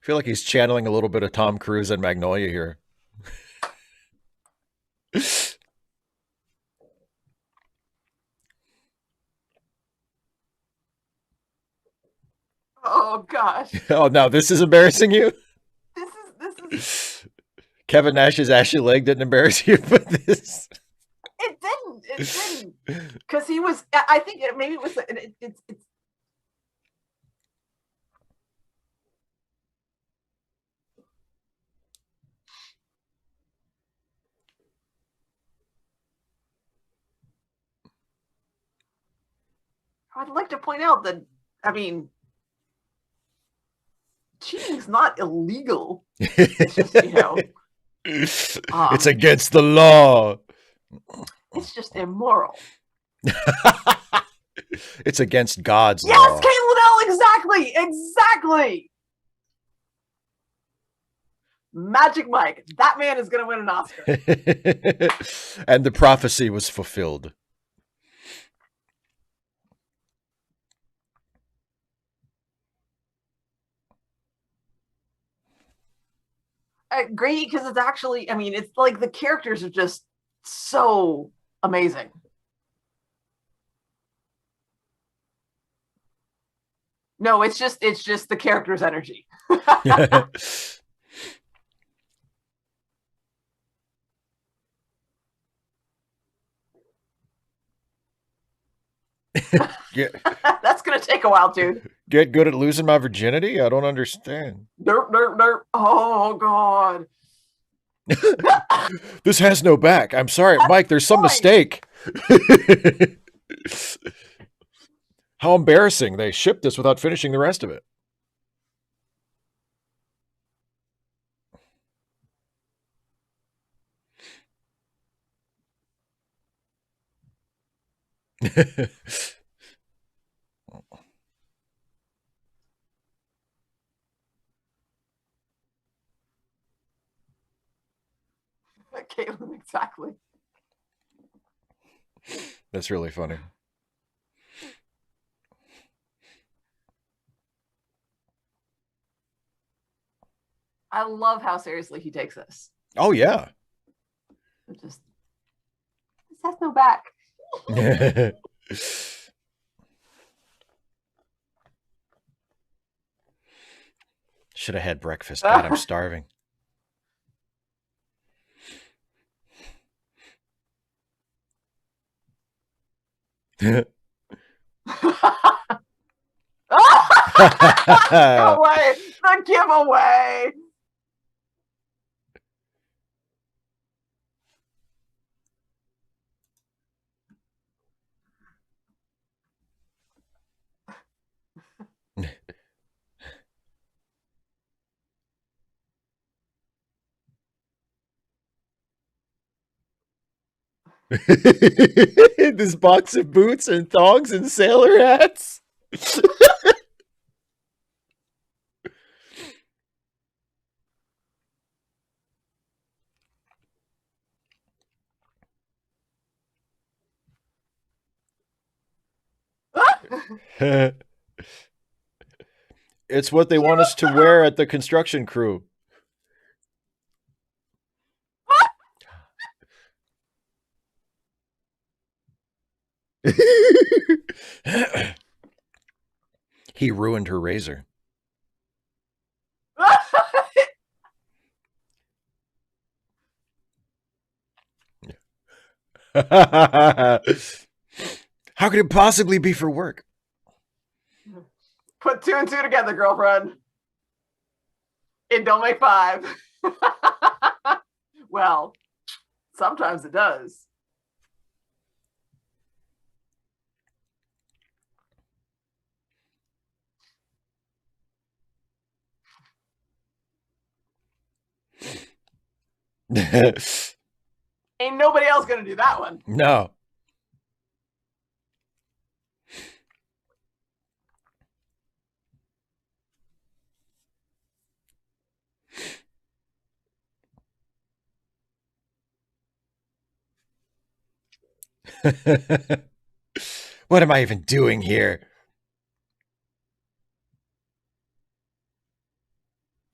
feel like he's channeling a little bit of Tom Cruise and Magnolia here. Oh gosh, Oh, now this is embarrassing you? this is Kevin Nash's ashy leg didn't embarrass you, but this. it didn't because he was. I think maybe it was. It's. I'd like to point out that I mean, cheating's not illegal. It's just It's against the law. it's just immoral. It's against God's Yes, law. Kate Liddell, exactly. Magic Mike, that man is going to win an Oscar. And the prophecy was fulfilled. Great, because it's actually, I mean, it's like the characters are just so amazing. No, it's just the character's energy. get, That's gonna take a while, dude. get good at losing my virginity? I don't understand. Derp. Oh god. This has no back. I'm sorry, Mike, there's some mistake. How embarrassing. They shipped this without finishing the rest of it. Caitlin, exactly. That's really funny. I love how seriously he takes this. Oh, yeah. It just this has no back. Should have had breakfast. God, I'm starving. Give away the giveaway. This box of boots and thongs and sailor hats. It's what they want us to wear at the construction crew. He ruined her razor. How could it possibly be for work? Put two and two together, girlfriend. It don't make five. Well, sometimes it does. Ain't nobody else gonna do that one. No. What am I even doing here?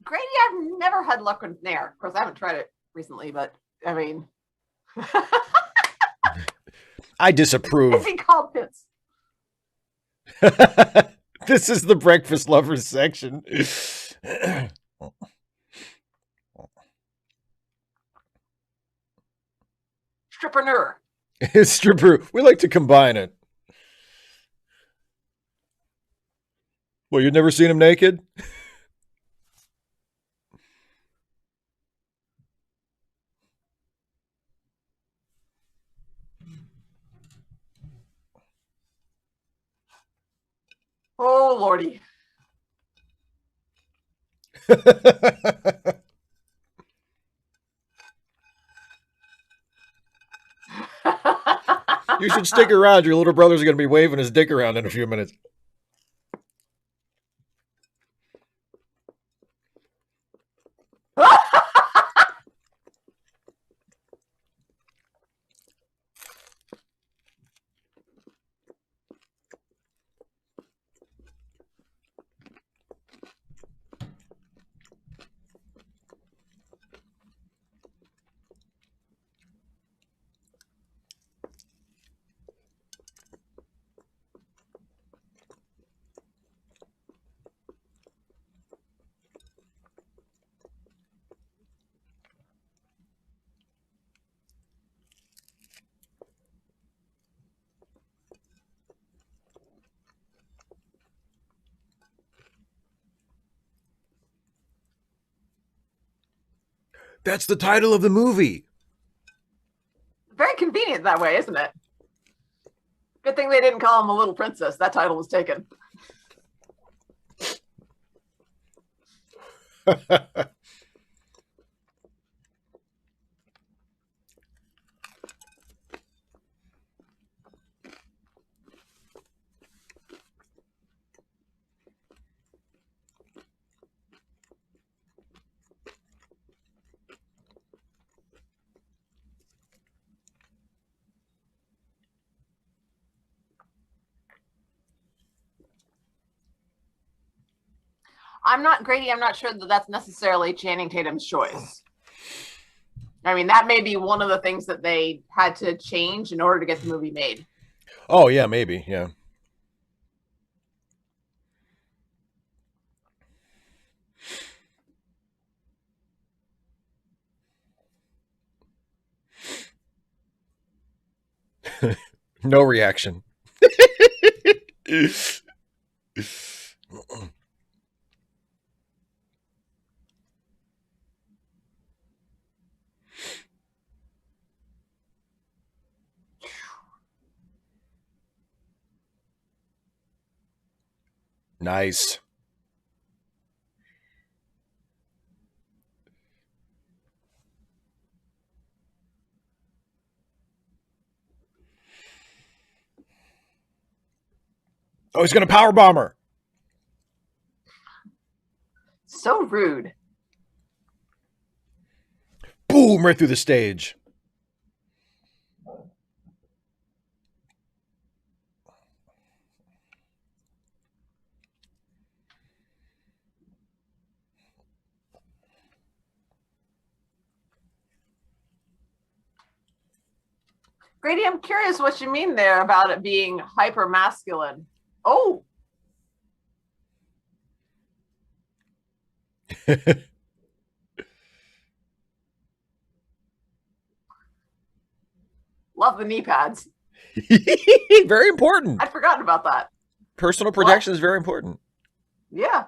Grady, I've never had luck with Nair. Of course, I haven't tried it recently, but I mean, I is disapprove. he called Pitts? This is the breakfast lovers section. Stripperneur. Stripper. We like to combine it. Well, you've never seen him naked? Oh, Lordy. You should stick around. Your little brother's going to be waving his dick around in a few minutes. That's the title of the movie. Very convenient that way, isn't it? Good thing they didn't call him a little princess. That title was taken. I'm not Grady. I'm not sure that that's necessarily Channing Tatum's choice. I mean, that may be one of the things that they had to change in order to get the movie made. Oh, yeah, maybe. Yeah. No reaction. Nice. Oh, he's going to power bomb her. So rude. Boom, right through the stage. Grady, I'm curious what you mean there about it being hyper masculine. Oh, love the knee pads. Very important. I'd forgotten about that. Personal What? protection is very important. Yeah.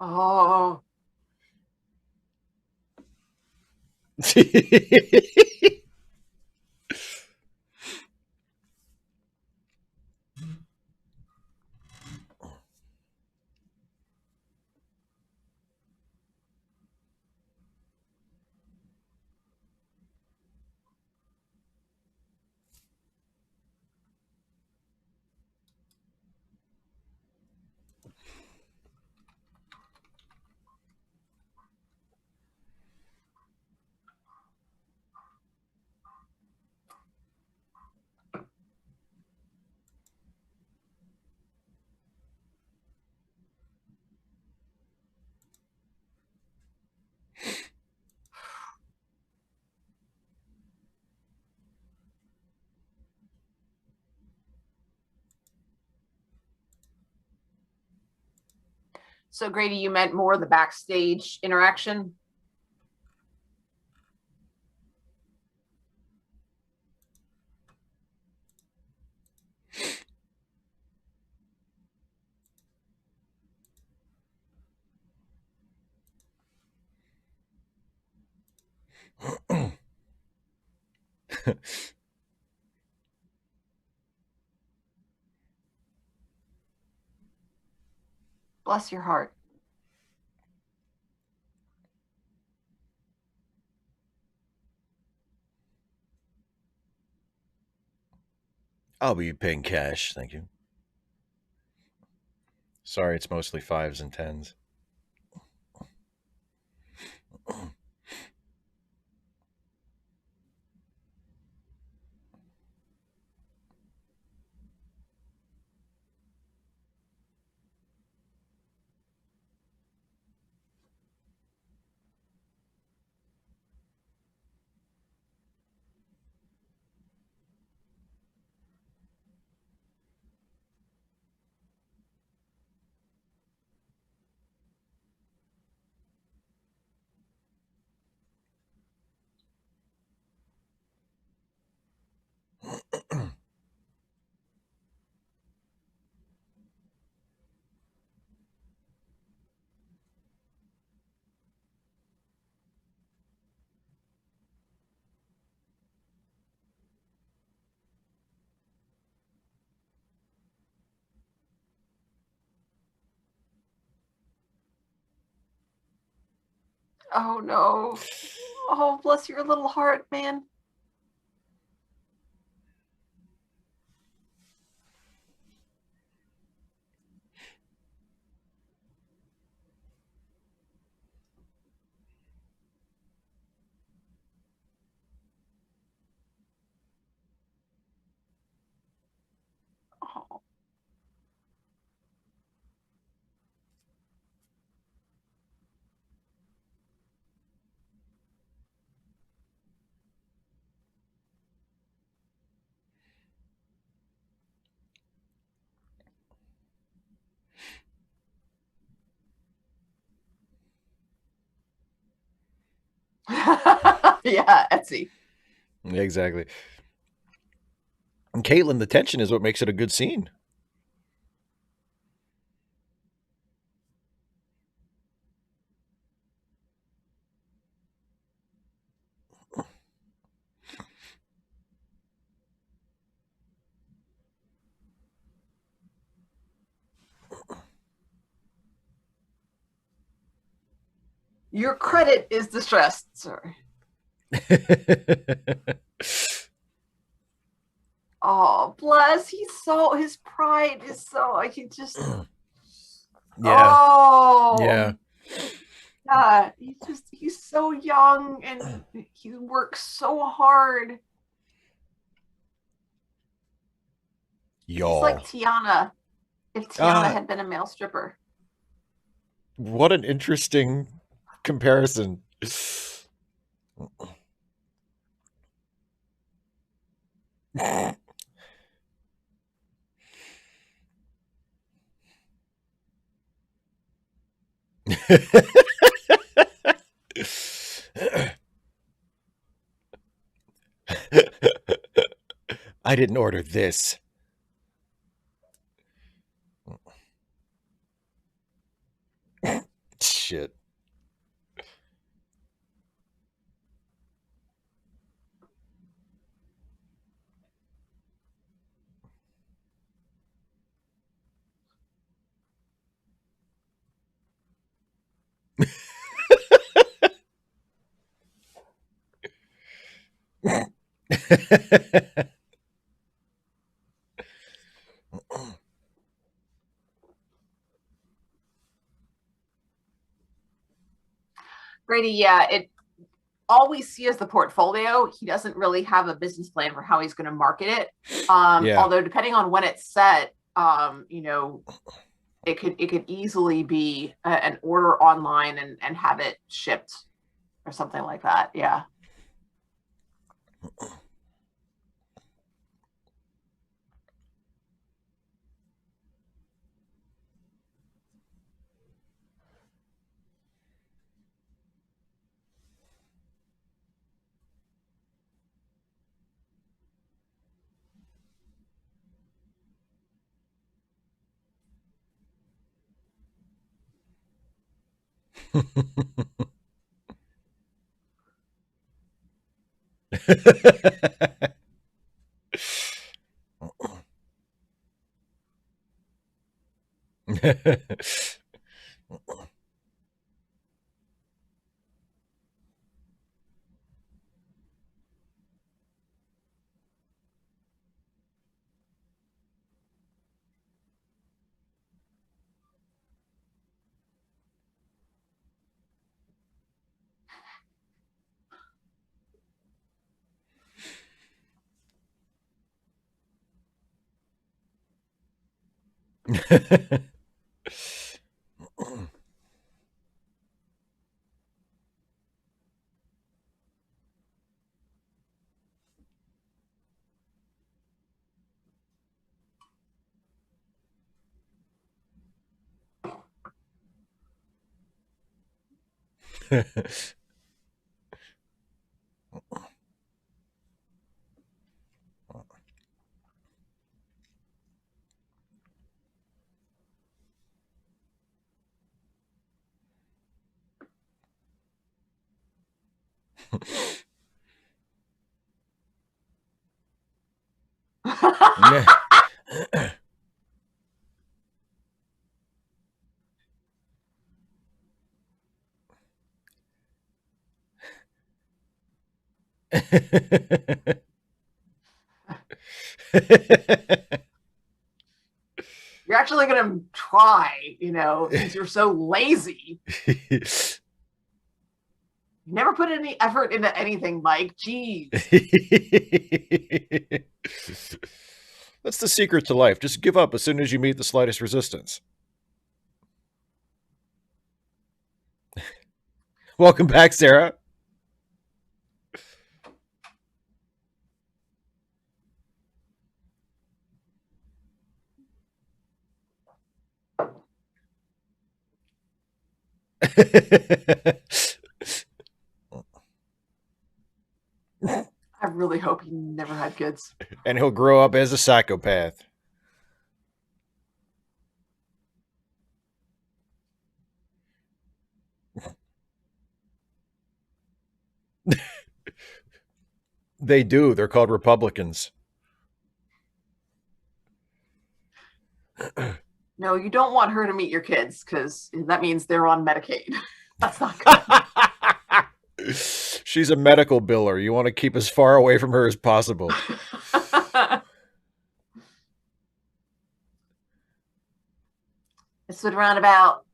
Oh. So Grady, you meant more of the backstage interaction? Bless your heart. I'll be paying cash, thank you. Sorry, it's mostly fives and tens. Oh no. Oh, bless your little heart, man. Oh. Yeah, Etsy. Exactly. And Caitlin, the tension is what makes it a good scene. Your credit is distressed, sir. Oh, bless. He's so, his pride is so, like, he just, Yeah, oh, yeah. yeah. He's so young and he works so hard. He's like Y'all. Tiana if Tiana Ah, had been a male stripper. what an interesting comparison. I didn't order this. Shit. Grady, yeah, it all we see is the portfolio. He doesn't really have a business plan for how he's going to market it. Yeah. Although depending on when it's set, it could easily be an order online and have it shipped or something like that. Yeah. You're actually going to try, since you're so lazy. You never put any effort into anything, Mike. Jeez. That's the secret to life. Just give up as soon as you meet the slightest resistance. Welcome back, Sarah. I really hope he never had kids. And he'll grow up as a psychopath. They do. They're called Republicans. No, you don't want her to meet your kids because that means they're on Medicaid. That's not good. She's a medical biller. You want to keep as far away from her as possible. It's around about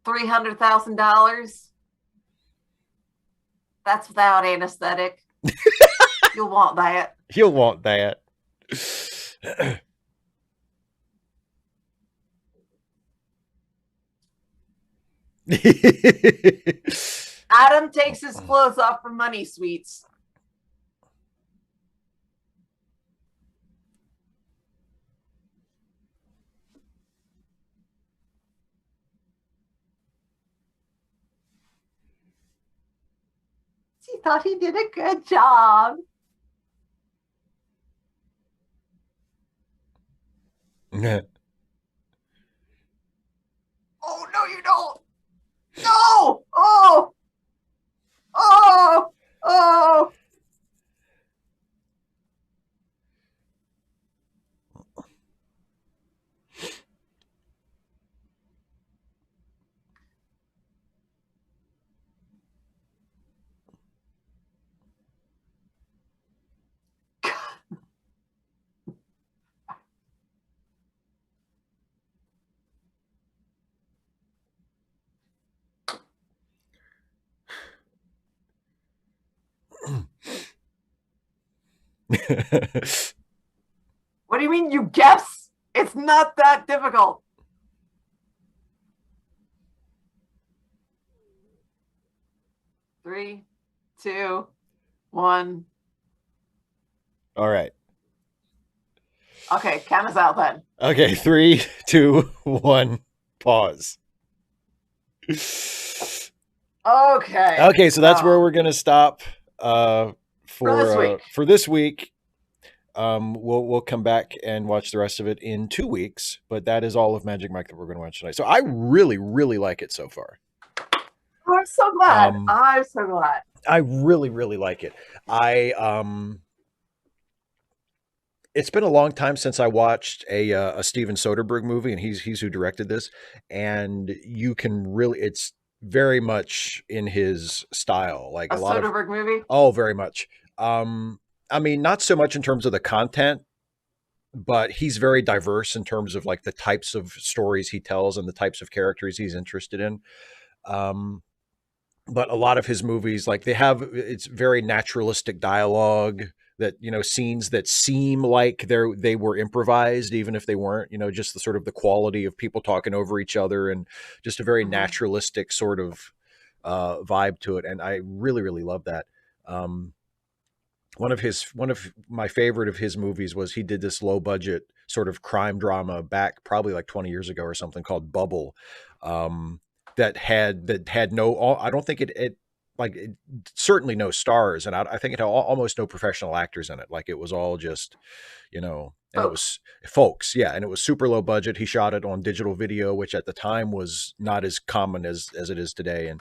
$300,000. That's without anesthetic. You'll want that. You'll want that. Adam takes his clothes off for money, sweets. He thought he did a good job. Oh, no, you don't. No. Oh, oh, oh. What do you mean you guess? It's not that difficult. Three, two, one. All right. Okay, count us out then. Okay, 3, 2, 1, pause. Okay. Okay, so that's where we're gonna stop for this week. For this week. We'll come back and watch the rest of it in 2 weeks, but that is all of Magic Mike that we're going to watch tonight. So I really like it so far. I'm so glad. I'm so glad. I really like it. It's been a long time since I watched a Steven Soderbergh movie, and he's who directed this, and you can really, it's very much in his style, like a lot Soderbergh of movie. Oh, very much. I mean, not so much in terms of the content, but he's very diverse in terms of like the types of stories he tells and the types of characters he's interested in. But a lot of his movies, like it's very naturalistic dialogue, that, you know, scenes that seem like they were improvised, even if they weren't, you know, just the sort of the quality of people talking over each other, and just a very naturalistic sort of vibe to it. And I really love that. One of my favorite of his movies was, he did this low budget sort of crime drama back probably like 20 years ago or something, called Bubble, that had no, I don't think it certainly no stars, and I think it had almost no professional actors in it. Like, it was all just, you know, and it was folks, yeah, and it was super low budget. He shot it on digital video, which at the time was not as common as it is today, and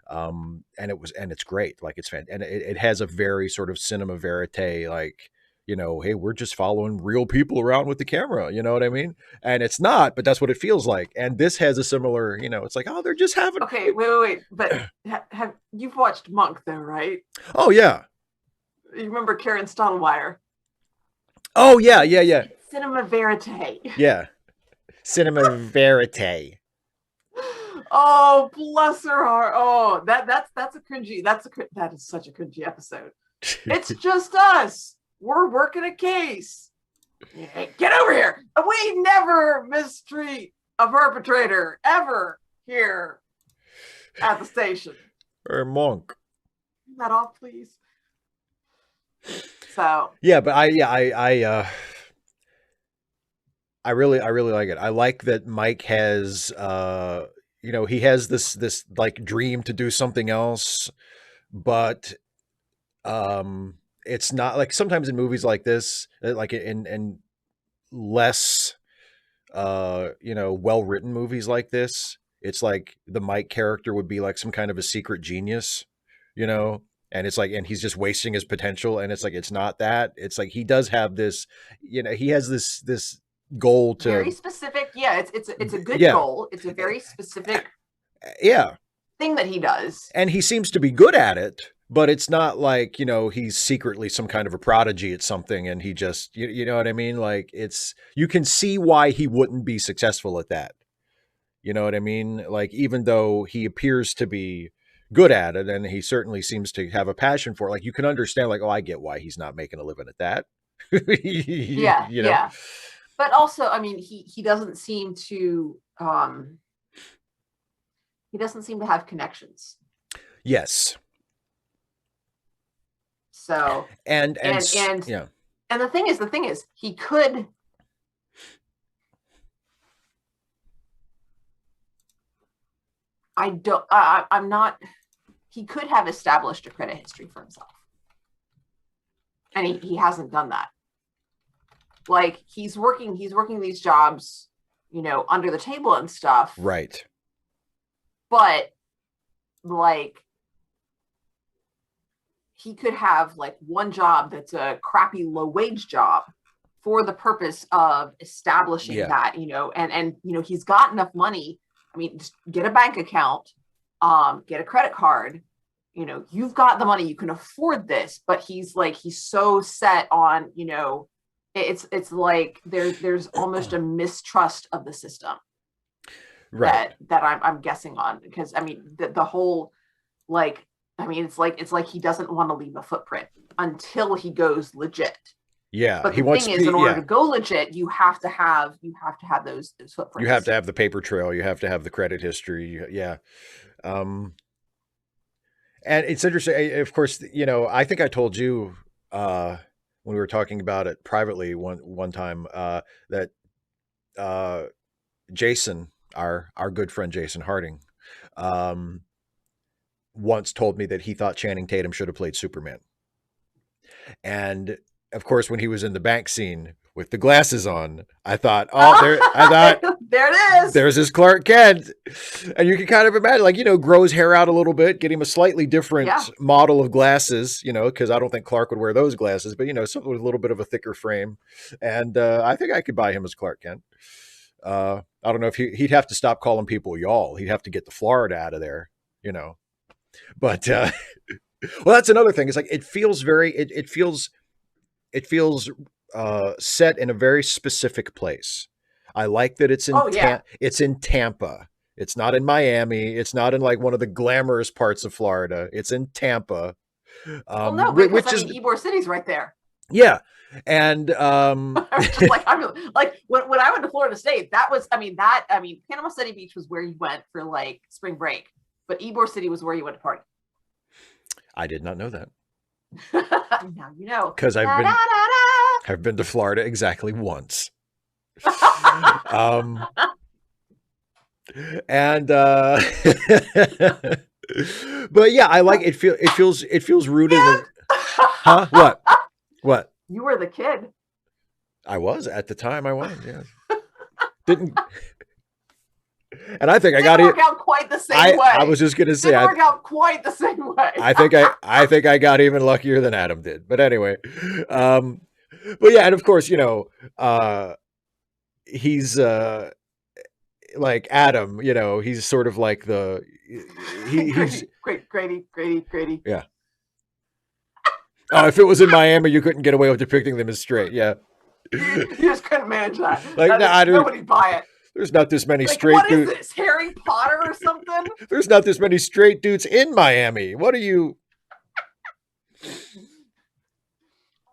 it's great. Like, it's fantastic, and it has a very sort of cinema verite, like, you know, hey, we're just following real people around with the camera, you know what I mean? And it's not, but that's what it feels like. And this has a similar, you know, it's like, oh, they're just having. Okay, wait, but have you've watched Monk though, right? Oh yeah. You remember Karen Stottlemyre? Oh yeah. Cinema verite. Yeah, cinema verite. Oh, bless her heart. Oh, that's a cringy. That is such a cringy episode. It's just us. We're working a case. Hey, get over here. We never mistreat a perpetrator ever here at the station. Or Monk. Turn that off, please. So yeah, but I really like it. I like that Mike has you know, he has this like dream to do something else, but it's not like sometimes in movies like this, like in less you know, well-written movies like this, it's like the Mike character would be like some kind of a secret genius, you know, and it's like, and he's just wasting his potential, and it's like, it's not that. It's like, he does have this, you know, he has this goal to, very specific. Yeah, it's a good goal. It's a very specific thing that he does, and he seems to be good at it. But it's not like, you know, he's secretly some kind of a prodigy at something, and he just, you know what I mean? Like, it's, you can see why he wouldn't be successful at that. You know what I mean? Like, even though he appears to be good at it, and he certainly seems to have a passion for it, like, you can understand, like, oh, I get why he's not making a living at that. Yeah, you know? Yeah. But also, I mean, he doesn't seem to have connections. Yes. So, and and Yeah. and the thing is, he could. I don't. I'm not. He could have established a credit history for himself, and he hasn't done that. Like he's working these jobs, under the table and stuff. Right. But like he could have like one job that's a crappy low wage job for the purpose of establishing Yeah. that, and he's got enough money. I mean, just get a bank account, get a credit card. You've got the money, you can afford this. But he's so set on, it's like there's almost a mistrust of the system Right. that I'm guessing on, because I mean the whole, like, I mean, it's like he doesn't want to leave a footprint until he goes legit. Yeah. But He the wants thing is, in order yeah. to go legit, you have to have those You have footprints. to have the paper trail. You have to have the credit history. Yeah. Um, and it's interesting. Of course, I think I told you when we were talking about it privately one time that uh, Jason, our good friend Jason Harding, um, once told me that he thought Channing Tatum should have played Superman. And of course, when he was in the bank scene with the glasses on, I thought, oh, there, I thought There it is. there's his Clark Kent. And you can kind of imagine, like, grow his hair out a little bit, get him a slightly Yeah. different model of glasses, because I don't think Clark would wear those glasses, but, something with a little bit of a thicker frame. And I think I could buy him as Clark Kent. I don't know if he'd have to stop calling people y'all. He'd have to get the Florida out of there, you know. But well, that's another thing. It's like it feels set in a very specific place. I like that Oh yeah. it's in Tampa. It's not in Miami. It's not in like one of the glamorous parts of Florida. It's in Tampa, Well, no, because I which mean, is Ybor City's right there. yeah, and Just like I'm like when I went to Florida State, that was, I mean, Panama City Beach was where you went for like spring break, but Ybor City was where you went to party. I did not know that Now you know. because Da, da, da, I've been to Florida exactly once. da. Um, and but yeah, I like it. It feels rooted in. Huh? What? You were the kid. I was at the time. I was. Yeah. Didn't. And I think I got Didn't it. work out quite the same I way. was just gonna say. Didn't work out quite the same way. I think I got even luckier than Adam did. But anyway, um, but yeah, and of course, he's like Adam. He's sort of like he's Grady. yeah. Oh, if it was in Miami, you couldn't get away with depicting them as straight. Yeah. You just couldn't manage that. Like, Nobody buy it. there's not this many Like, straight what is dudes. this? Harry Potter or something? There's not this many straight dudes in Miami. What are you?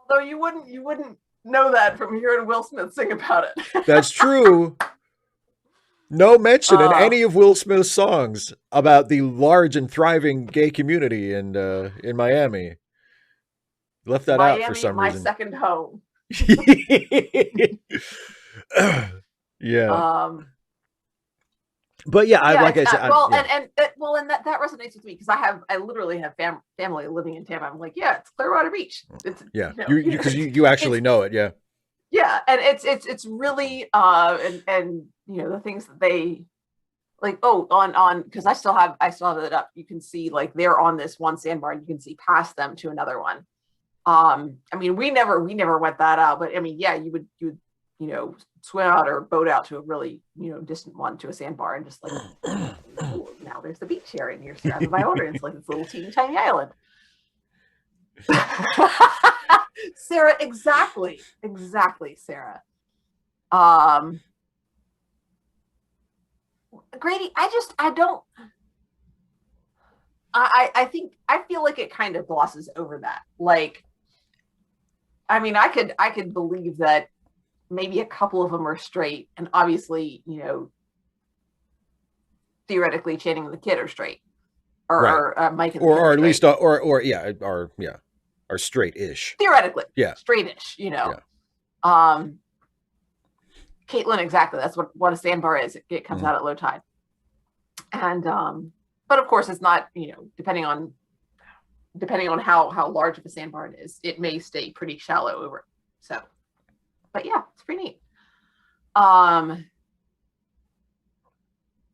Although you wouldn't know that from hearing Will Smith sing about it. That's true. No mention in uh, any of Will Smith's songs about the large and thriving gay community in Miami. Left that out for Miami, some my reason. second home. Yeah. Um, But yeah, like I said, well, yeah. and that resonates with me because I literally have family living in Tampa. I'm like, yeah, it's Clearwater Beach. It's Yeah, you actually know it. Yeah. Yeah, and it's really and the things that they like. Oh, on because I still have it up. You can see like they're on this one sandbar, and you can see past them to another one. I mean, we never went that out, but I mean, yeah, you would swim out or boat out to a really distant one, to a sandbar, and just like, oh, now there's the beach here, and you're surrounded by water. It's like this little teeny tiny island. Sarah, exactly, Sarah. Grady, I think I feel like it kind of glosses over that. Like, I mean, I could believe that maybe a couple of them are straight, and obviously, theoretically, Channing and the kid are straight. Right. Mike and the kid are Or at straight. least are straight-ish. Theoretically, Yeah. straightish, you know. Yeah. Um, Caitlin, exactly. That's what a sandbar is. It comes Mhm. out at low tide. And but of course it's not, you know, depending on how large of a sandbar it is, it may stay pretty shallow over. So, but yeah, it's pretty neat. Um,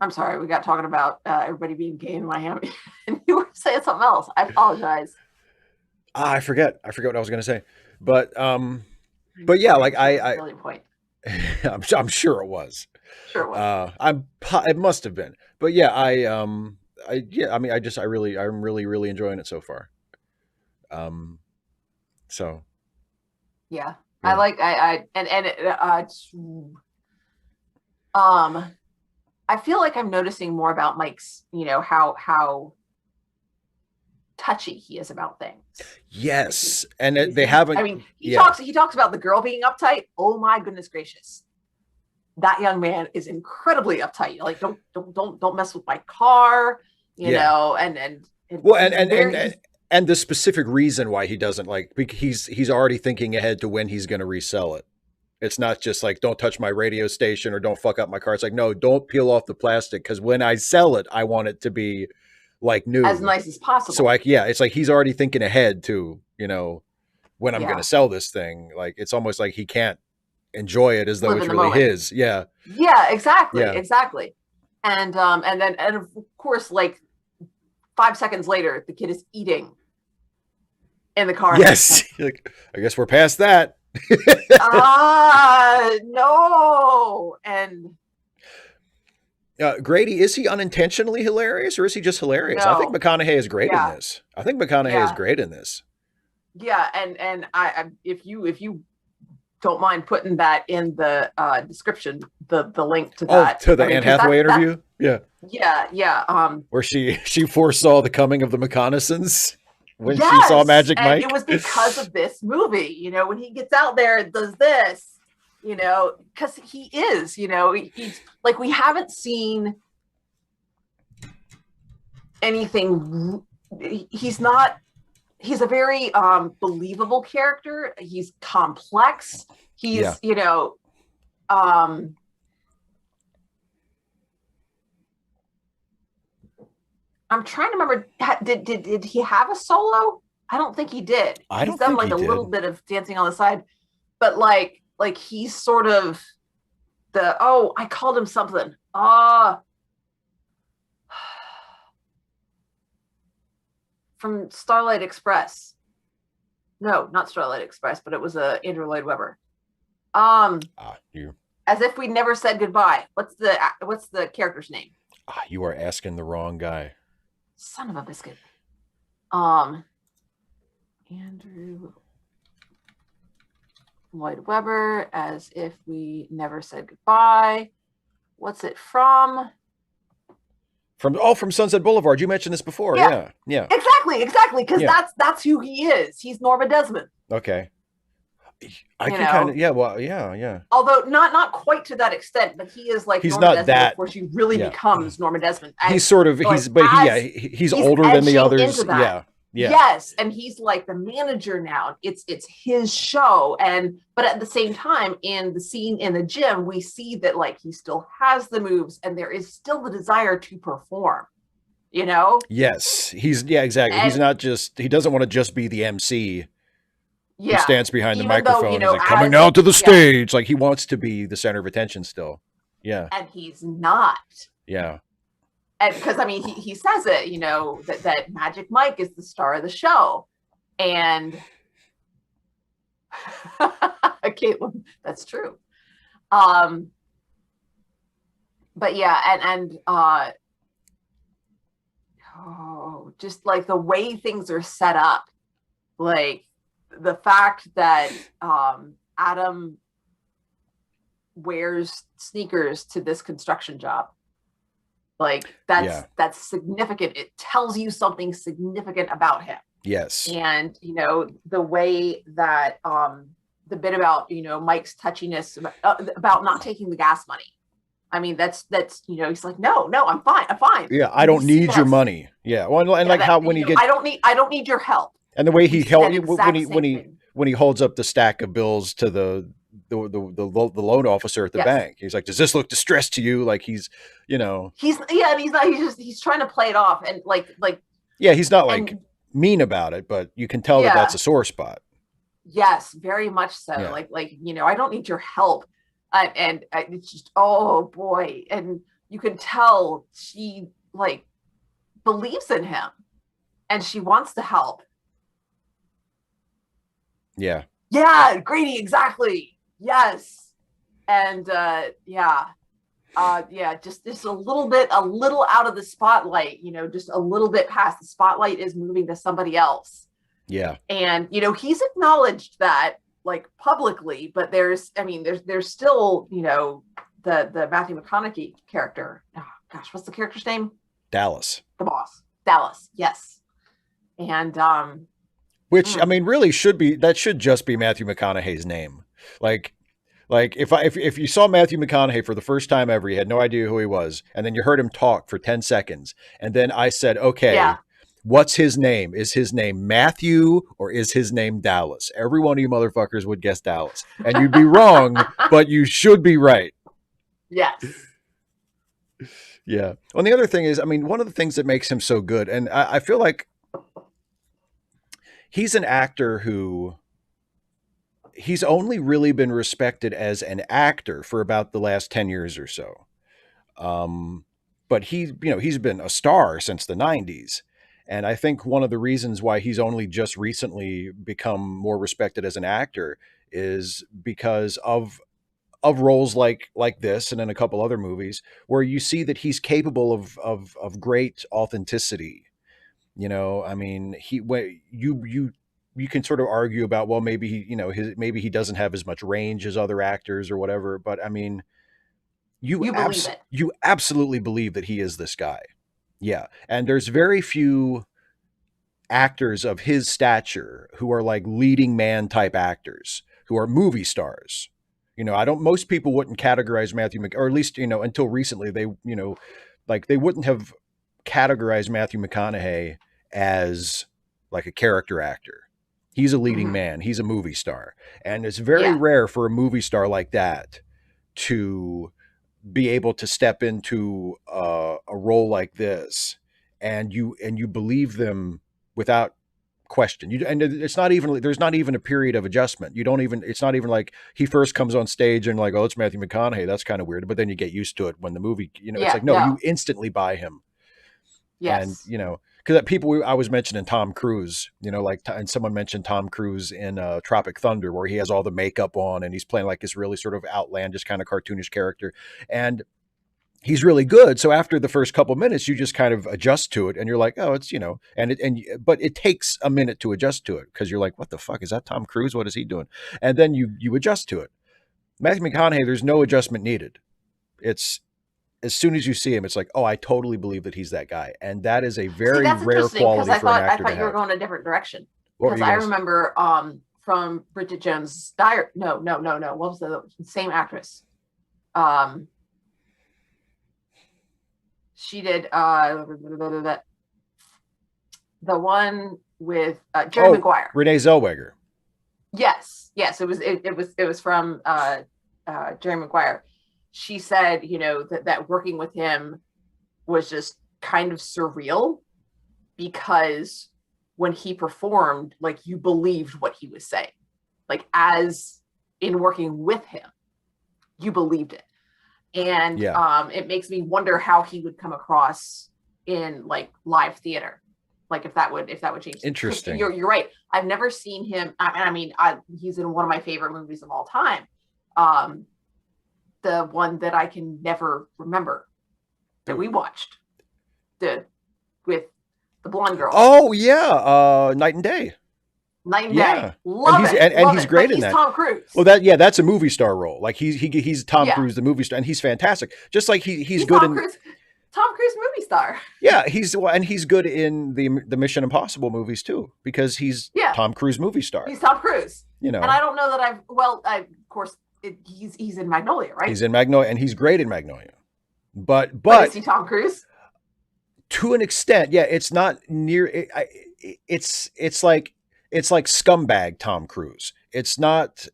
I'm sorry, we got talking about everybody being gay in Miami, and you were saying something else. I apologize. I forget. I forget what I was going to say. But I'm but yeah, sorry. like I'm sure it was a brilliant point. I'm sure it was. Sure it was. It must have been. But yeah, I mean, I'm really enjoying it so far. Um, so Yeah, I yeah. like I and it, um I feel like I'm noticing more about Mike's, you know, how touchy he is about things. Like Yes, and they he's I haven't. mean, Yeah, he talks about the girl being uptight. Oh my goodness gracious. That young man is incredibly uptight. Like don't mess with my car, you yeah. know, and Well, he's very he's and the specific reason why he doesn't like, he's already thinking ahead to when he's going to resell it. It's not just like, don't touch my radio station or don't fuck up my car. It's like, no, don't peel off the plastic, because when I sell it, I want it to be like as new. nice as So possible. like, yeah, it's like he's already thinking ahead to, when I'm going to Yeah. sell this thing. Like, it's almost like he can't enjoy it as though Live it's in the really moment. his. Yeah. Yeah, exactly, Yeah. exactly. And then and of course, like 5 seconds later, the kid is eating in the car, and I'm just Yes. like, Like, I guess we're past that. no. And Grady, is he unintentionally hilarious or is he just hilarious? I think no, McConaughey is great in yeah, this. I think McConaughey is yeah, great in this. yeah. And if you don't mind putting that in the description, the link to Oh, that. to the I mean, Anne because Hathaway that interview? Yeah. yeah, yeah. Where she foresaw the coming of the reconnaissance when she saw Yes, Magic and it Mike. was because of this movie. You know, when he gets out there and does this, you know, because he is, you know, he's like we haven't seen anything. He's not. He's a very believable character. He's complex. Yeah. He's, you know, um, I'm trying to remember. Did he have a solo? I don't think he did. I He's don't done think like he a little did. bit of dancing on the side, but like he's sort of the oh I called him something. From Starlight Express. No, not Starlight Express, but it was a Andrew Lloyd Webber. Um, You as if we never said goodbye. What's the character's name? you are asking the wrong guy. Son of a biscuit. Um, Andrew Lloyd Webber, as if we never said goodbye. What's it from? From Sunset Boulevard. You mentioned this before. Yeah, Yeah. Yeah. exactly. Because Yeah. that's who he is. He's Norma Desmond. Okay. I You can kind of, know, yeah, well, yeah, yeah. although not quite to that extent, but he is like He's Norma not Desmond that, before she really yeah. becomes Norma Desmond. And He's sort of like yeah, as he's he's older than the edging others. into that. Yeah. Yeah. Yes, and he's like the manager now. It's his show, and but at the same time, in the scene in the gym, we see that like he still has the moves, and there is still the desire to perform. You know, Yes. Yeah, exactly. He's and not just, he doesn't want to just be the MC who yeah, stands behind the even though you microphone. He's know like, coming as down to the yeah, stage. Like, he wants to be the center of attention still. Yeah. and he's not. Yeah. And because I mean he says it, you know, that Magic Mike is the star of the show. And Caitlin, that's true. Um but yeah, and oh, just like the way things are set up, like the fact that Adam wears sneakers to this construction job. Like Yeah. that's significant. It tells you something significant about him. Yes. And you know the way that the bit about you know Mike's touchiness about not taking the gas money, I mean, that's he's like, no, no, I'm fine, I'm fine. Yeah, I And we don't see need your that, money. Yeah, well, and yeah, like that how when he gets I don't need your help. and the way We he see held that exact same thing. when he holds up the stack of bills to the loan officer at the Yes, bank, he's like, "Does this look distressed to you?" Like he's, you know, and he's not. He's trying to play it off, and yeah, he's not like and mean about it, but you can tell that that's yeah, a sore spot. yes, very much so. Yeah, I don't need your help, and it's just, oh boy, and you can tell she like believes in him, and she wants to help. yeah, Yeah, Grady, exactly. Yes, and yeah, just a little out of the spotlight. Just a little bit past the spotlight is moving to somebody else. yeah, And he's acknowledged that like publicly, but there's still the Matthew McConaughey character. Oh gosh, what's the character's name? Dallas. The boss, Dallas. Yes. And Which I mean, really should be that should just be Matthew McConaughey's name. Like, if you saw Matthew McConaughey for the first time ever, you had no idea who he was, and then you heard him talk for 10 seconds, and then I said, yeah. "Okay, what's his name? Is his name Matthew or is his name Dallas?" Every one of you motherfuckers would guess Dallas, and you'd be wrong, but you should be right. Yes. Yeah. Well, the other thing is, I mean, one of the things that makes him so good, and I feel like he's an actor who he's only really been respected as an actor for about the last 10 years or so. Um, but he's been a star since the 90s. And I think one of the reasons why he's only just recently become more respected as an actor is because of roles like this and in a couple other movies where you see that he's capable of great authenticity. I mean, you can sort of argue about, well, maybe maybe he doesn't have as much range as other actors or whatever, but I mean, You believe it. you absolutely believe that he is this guy. Yeah, and there's very few actors of his stature who are like leading man type actors who are movie stars. I don't. Most people wouldn't categorize or at least until recently like they wouldn't have categorized Matthew McConaughey as like a character actor. He's a leading Hmm. man. He's a movie star, and it's very Yeah. rare for a movie star like that to be able to step into a role like this, and you believe them without question. And it's not even there's not even a period of adjustment. You don't even it's not even like he first comes on stage and like, oh, it's Matthew McConaughey. That's kind of weird, but then you get used to it when the movie. It's Yeah. like no, you No. instantly buy him, and Yes. because people I was mentioning Tom Cruise, and someone mentioned Tom Cruise in Tropic Thunder, where he has all the makeup on and he's playing like this really sort of outlandish kind of cartoonish character, and he's really good. So after the first couple minutes, you just kind of adjust to it, and you're like, oh, it's but it takes a minute to adjust to it because you're like, what the fuck is that? Tom Cruise? What is he doing? And then you adjust to it. Matthew McConaughey, there's no adjustment needed. It's as soon as you see him, it's like, oh, I totally believe that he's that guy, and that is a See, very that's rare interesting because quality I for an thought I actor to thought you were have. going a different direction. What were Because you I gonna say? remember from Bridget Jones' Diary. No, no, no, no. What was the same actress? Um, she did the one with Jerry Oh, Maguire. Renee Zellweger. Yes, yes. It was from Jerry Maguire. She said, that working with him was just kind of surreal because when he performed, like you believed what he was saying, like as in working with him, you believed it, and Yeah, it makes me wonder how he would come across in like live theater, like if that would change things. Because interesting. you're right. I've never seen him. He's in one of my favorite movies of all time. The one that I can never remember that we watched, the with the blonde girl. Oh yeah, Night and Day. Night and Day. Yeah, and Love it. and Love he's it. But great in he's that. Tom Cruise. Well, that's a movie star role. Like he's Tom Yeah. Cruise, the movie star, and he's fantastic. Just like he's He's good Tom in Cruise. Tom Cruise movie star. yeah and he's good in the Mission Impossible movies too because he's Yeah. Tom Cruise movie star. He's Tom Cruise. You know, And I don't know that of course he's in Magnolia, right? he's in Magnolia, and he's great in Magnolia. but But is he Tom Cruise? to an extent, yeah, it's not near. It's like scumbag Tom Cruise. It's not,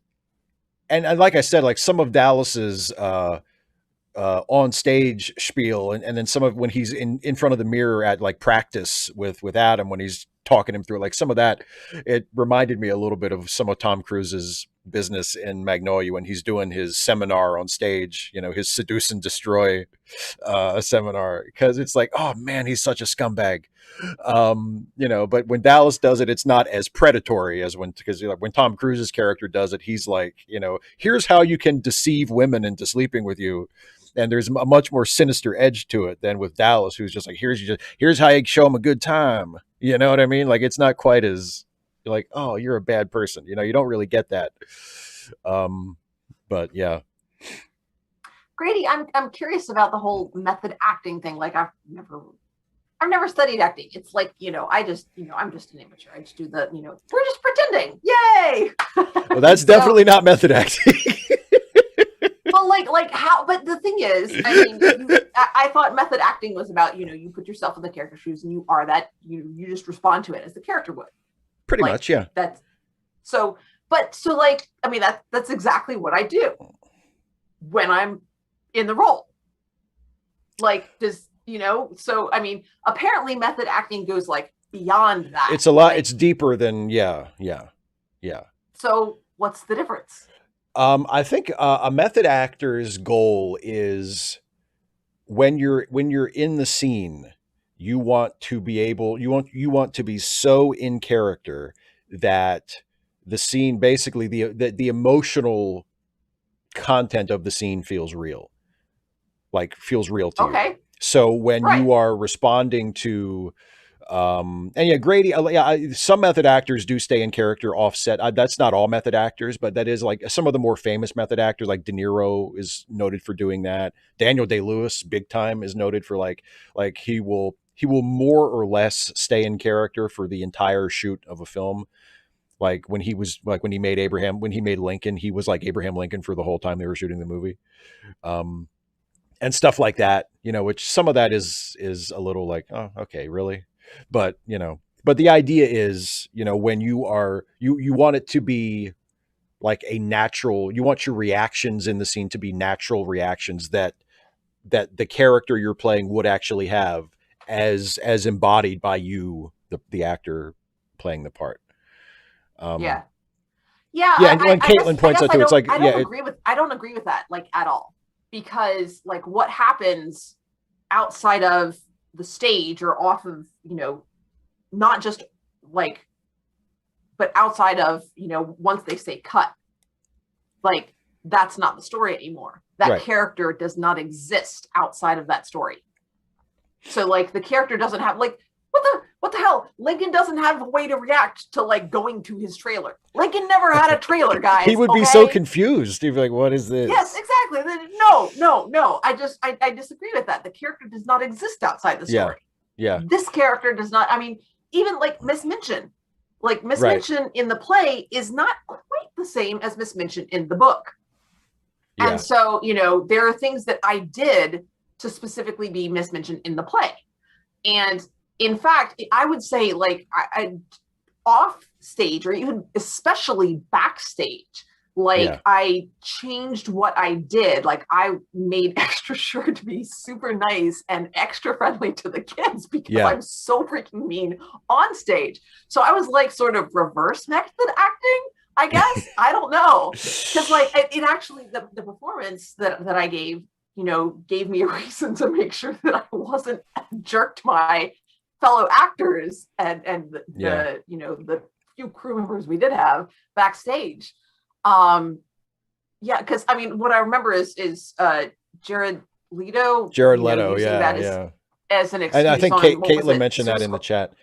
and like I said, like some of Dallas's on stage spiel, and then some of when he's in front of the mirror at like practice with Adam when he's talking him through like some of that, it reminded me a little bit of some of Tom Cruise's business in Magnolia when he's doing his seminar on stage, you know, his seduce and destroy seminar, because it's like, oh man, he's such a scumbag. You know, but when Dallas does it, it's not as predatory as when, because like when Tom Cruise's character does it, he's like, you know, here's how you can deceive women into sleeping with you, and there's a much more sinister edge to it than with Dallas, who's just like, here's how you show them a good time. You know what I mean? Like it's not quite as like, oh, you're a bad person. You know, you don't really get that. Um, but yeah, Grady, I'm curious about the whole method acting thing. Like I've never studied acting. It's like, I'm just an amateur. I just do we're just pretending. Yay! well, that's So, definitely not method acting. but like how? But the thing is, I mean, I thought method acting was about you put yourself in the character's shoes and you are that you just respond to it as the character would. Pretty Like much, yeah. that's so. But so like I mean that's exactly what I do when I'm in the role. Like does so I mean apparently method acting goes like beyond that. It's a lot. Like It's deeper than, yeah, yeah, yeah. so what's the difference? I think a method actor's goal is when you're in the scene, you want to be able you want to be so in character that the scene, basically the emotional content of the scene feels real, like feels real to you. Okay. So when Right. you are responding to and yeah, Grady, some method actors do stay in character offset. That's not all method actors, but that is like some of the more famous method actors, like De Niro is noted for doing that. Daniel Day-Lewis, big time, is noted for like he will more or less stay in character for the entire shoot of a film. Like when he was like when he made Lincoln, he was like Abraham Lincoln for the whole time they were shooting the movie. Um, and stuff like that, you know, which some of that is a little like, oh, okay, really? But, you know, but the idea is, you know, when you are you want it to be like a natural, you want your reactions in the scene to be natural reactions that the character you're playing would actually have as embodied by you, the actor playing the part. Um Yeah. Yeah, yeah, and when Caitlin I points guess out to it, it's like, I yeah, don't agree with that like at all. Because like what happens outside of the stage or off of, not just like but outside of, once they say cut, like that's not the story anymore. That right. character does not exist outside of that story. So like the character doesn't have like what the hell? Lincoln doesn't have a way to react to like going to his trailer. Lincoln never had a trailer, He guys. would be so Okay. confused. He'd be like, what is Yes, this? exactly. No, no, no. I disagree with that. The character does not exist outside the Yeah. story. Yeah. This character does not. I mean, even like Miss Minchin, Right. in the play is not quite the same as Miss Minchin in the book. And Yeah. so, there are things that I did to specifically be Miss Minchin in the play. And in fact, I would say like I off stage or even especially backstage, Yeah. like I changed what I did. Like I made extra sure to be super nice and extra friendly to the kids because Yeah. I'm so freaking mean on stage. So I was like sort of reverse method acting, I guess. I don't know. Because like it actually the performance that I gave, gave me a reason to make sure that I wasn't a jerk to my fellow actors and Yeah. the few crew members we did have backstage. Um, yeah, because I mean, what I remember is Jared Leto, Jared Leto. using Yeah. that Yeah. as an And I excuse think on what was Caitlin it? mentioned that in the chat.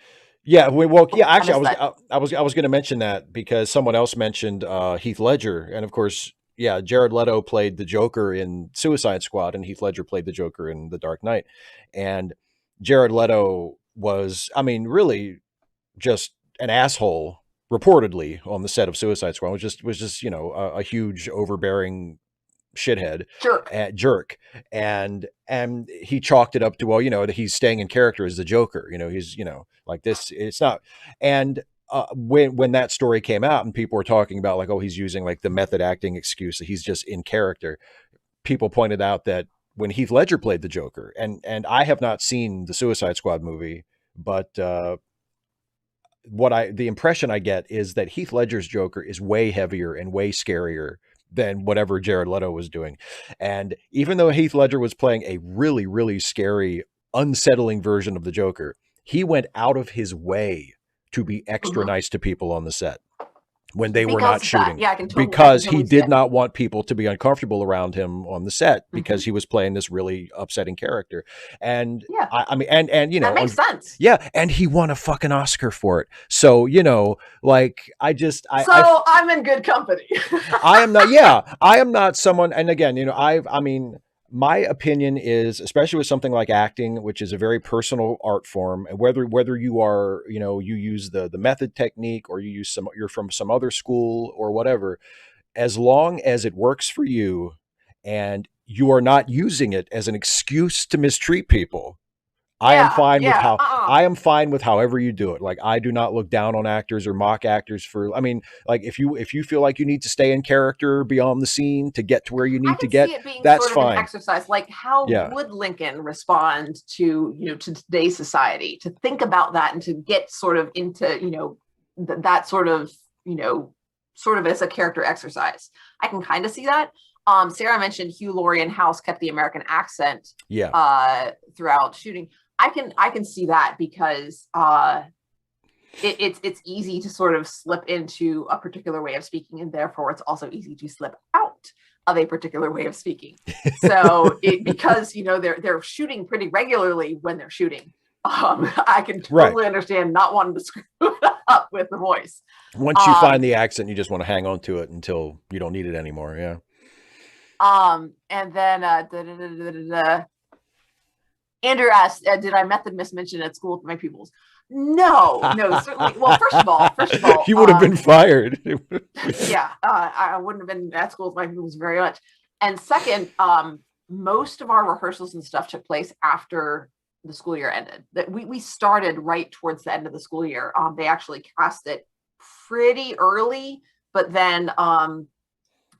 Yeah. Well, yeah, Oh, I actually, missed that. I was going to mention that because someone else mentioned Heath Ledger. And of course, yeah, Jared Leto played the Joker in Suicide Squad and Heath Ledger played the Joker in The Dark Knight. And Jared Leto was, I mean, really just an asshole reportedly on the set of Suicide Squad, was just, you know, a huge overbearing shithead, Jerk. jerk, and he chalked it up to, well, that he's staying in character as the Joker. He's like this. It's not, and when that story came out and people were talking about like, oh, he's using like the method acting excuse that he's just in character. People pointed out that when Heath Ledger played the Joker, and I have not seen the Suicide Squad movie, but the impression I get is that Heath Ledger's Joker is way heavier and way scarier than whatever Jared Leto was doing. And even though Heath Ledger was playing a really, really scary, unsettling version of the Joker, he went out of his way to be extra Mhm. nice to people on the set when they were Because not of that. shooting, Yeah, I can because he totally see did it. not want people to be uncomfortable around him on the set Hmm. because he was playing this really upsetting character. And Yeah, I mean, and that makes sense. yeah, and he won a fucking Oscar for it. So, like I just So I'm in good company. I am not, yeah, I am not someone, and again, I mean, my opinion is, especially with something like acting, which is a very personal art form, and whether you are, you use the method technique, or you're from some other school or whatever, as long as it works for you and you are not using it as an excuse to mistreat people, Yeah, yeah. I am fine with however you do it. Like, I do not look down on actors or mock actors for, I mean, like, if you feel like you need to stay in character beyond the scene to get to where you I need to can see get, it being that's sort of an fine. exercise. Like, how Yeah. would Lincoln respond to to today's society? To think about that and to get sort of into that sort of sort of as a character exercise. I can kind of see that. Sarah mentioned Hugh Laurie and House kept the American accent Yeah. throughout shooting. I can see that because it's easy to sort of slip into a particular way of speaking, and therefore it's also easy to slip out of a particular way of speaking. So because they're shooting pretty regularly when they're shooting. I can Right. totally understand not wanting to screw it up with the voice. Once you find Um, the accent, you just want to hang on to it until you don't need it anymore. Yeah. and then Andrew asked, "Did I method mismention at school with my pupils?" No, no, certainly. Well, first of all, You would have been fired. yeah, I wouldn't have been at school with my pupils very much. And second, most of our rehearsals and stuff took place after the school year ended. That we started right towards the end of the school year. They actually cast it pretty early, but then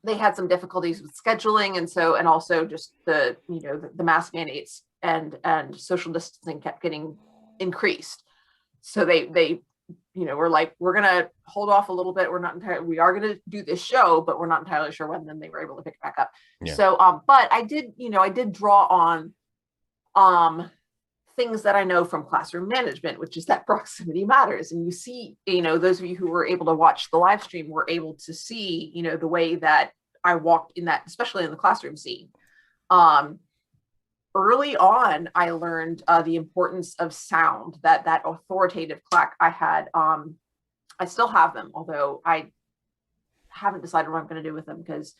they had some difficulties with scheduling, and also just the mask mandates and social distancing kept getting increased. So they were like, we're gonna hold off a little bit. We are gonna do this show, but we're not entirely sure when. Then they were able to pick it back up. Yeah. So but I did draw on things that I know from classroom management, which is that proximity matters. And you see, those of you who were able to watch the live stream were able to see, the way that I walked in that, especially in the classroom scene. Early on, I learned the importance of sound, that authoritative clack I had. I still have them, although I haven't decided what I'm going to do with them, because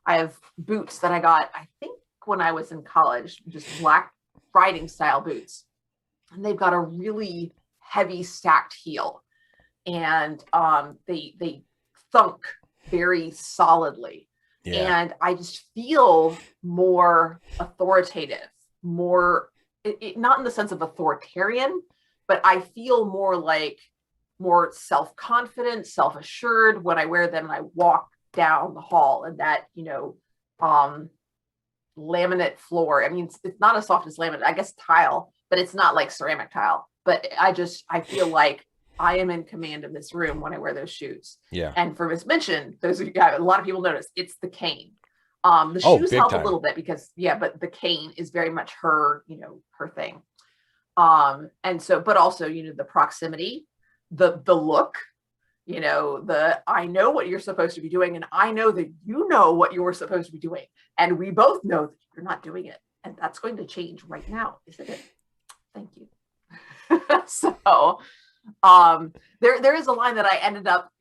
I have boots that I got, I think, when I was in college, just black riding style boots. And they've got a really heavy stacked heel. And they thunk very solidly. Yeah. And I just feel more authoritative, more, not in the sense of authoritarian, but I feel more self-confident, self-assured when I wear them and I walk down the hall. And that, laminate floor, I mean, it's not as soft as laminate, I guess tile, but it's not like ceramic tile. But I feel like I am in command of this room when I wear those shoes. Yeah. And for Miss Minchin, those of you guys, a lot of people notice it's the cane. The shoes big help time. a little bit because, yeah, but the cane is very much her, her thing. And so, but also, the proximity, the look, I know what you're supposed to be doing, and I know that you know what you're supposed to be doing, and we both know that you're not doing it, and that's going to change right now, isn't it? Thank you. So there is a line that I ended up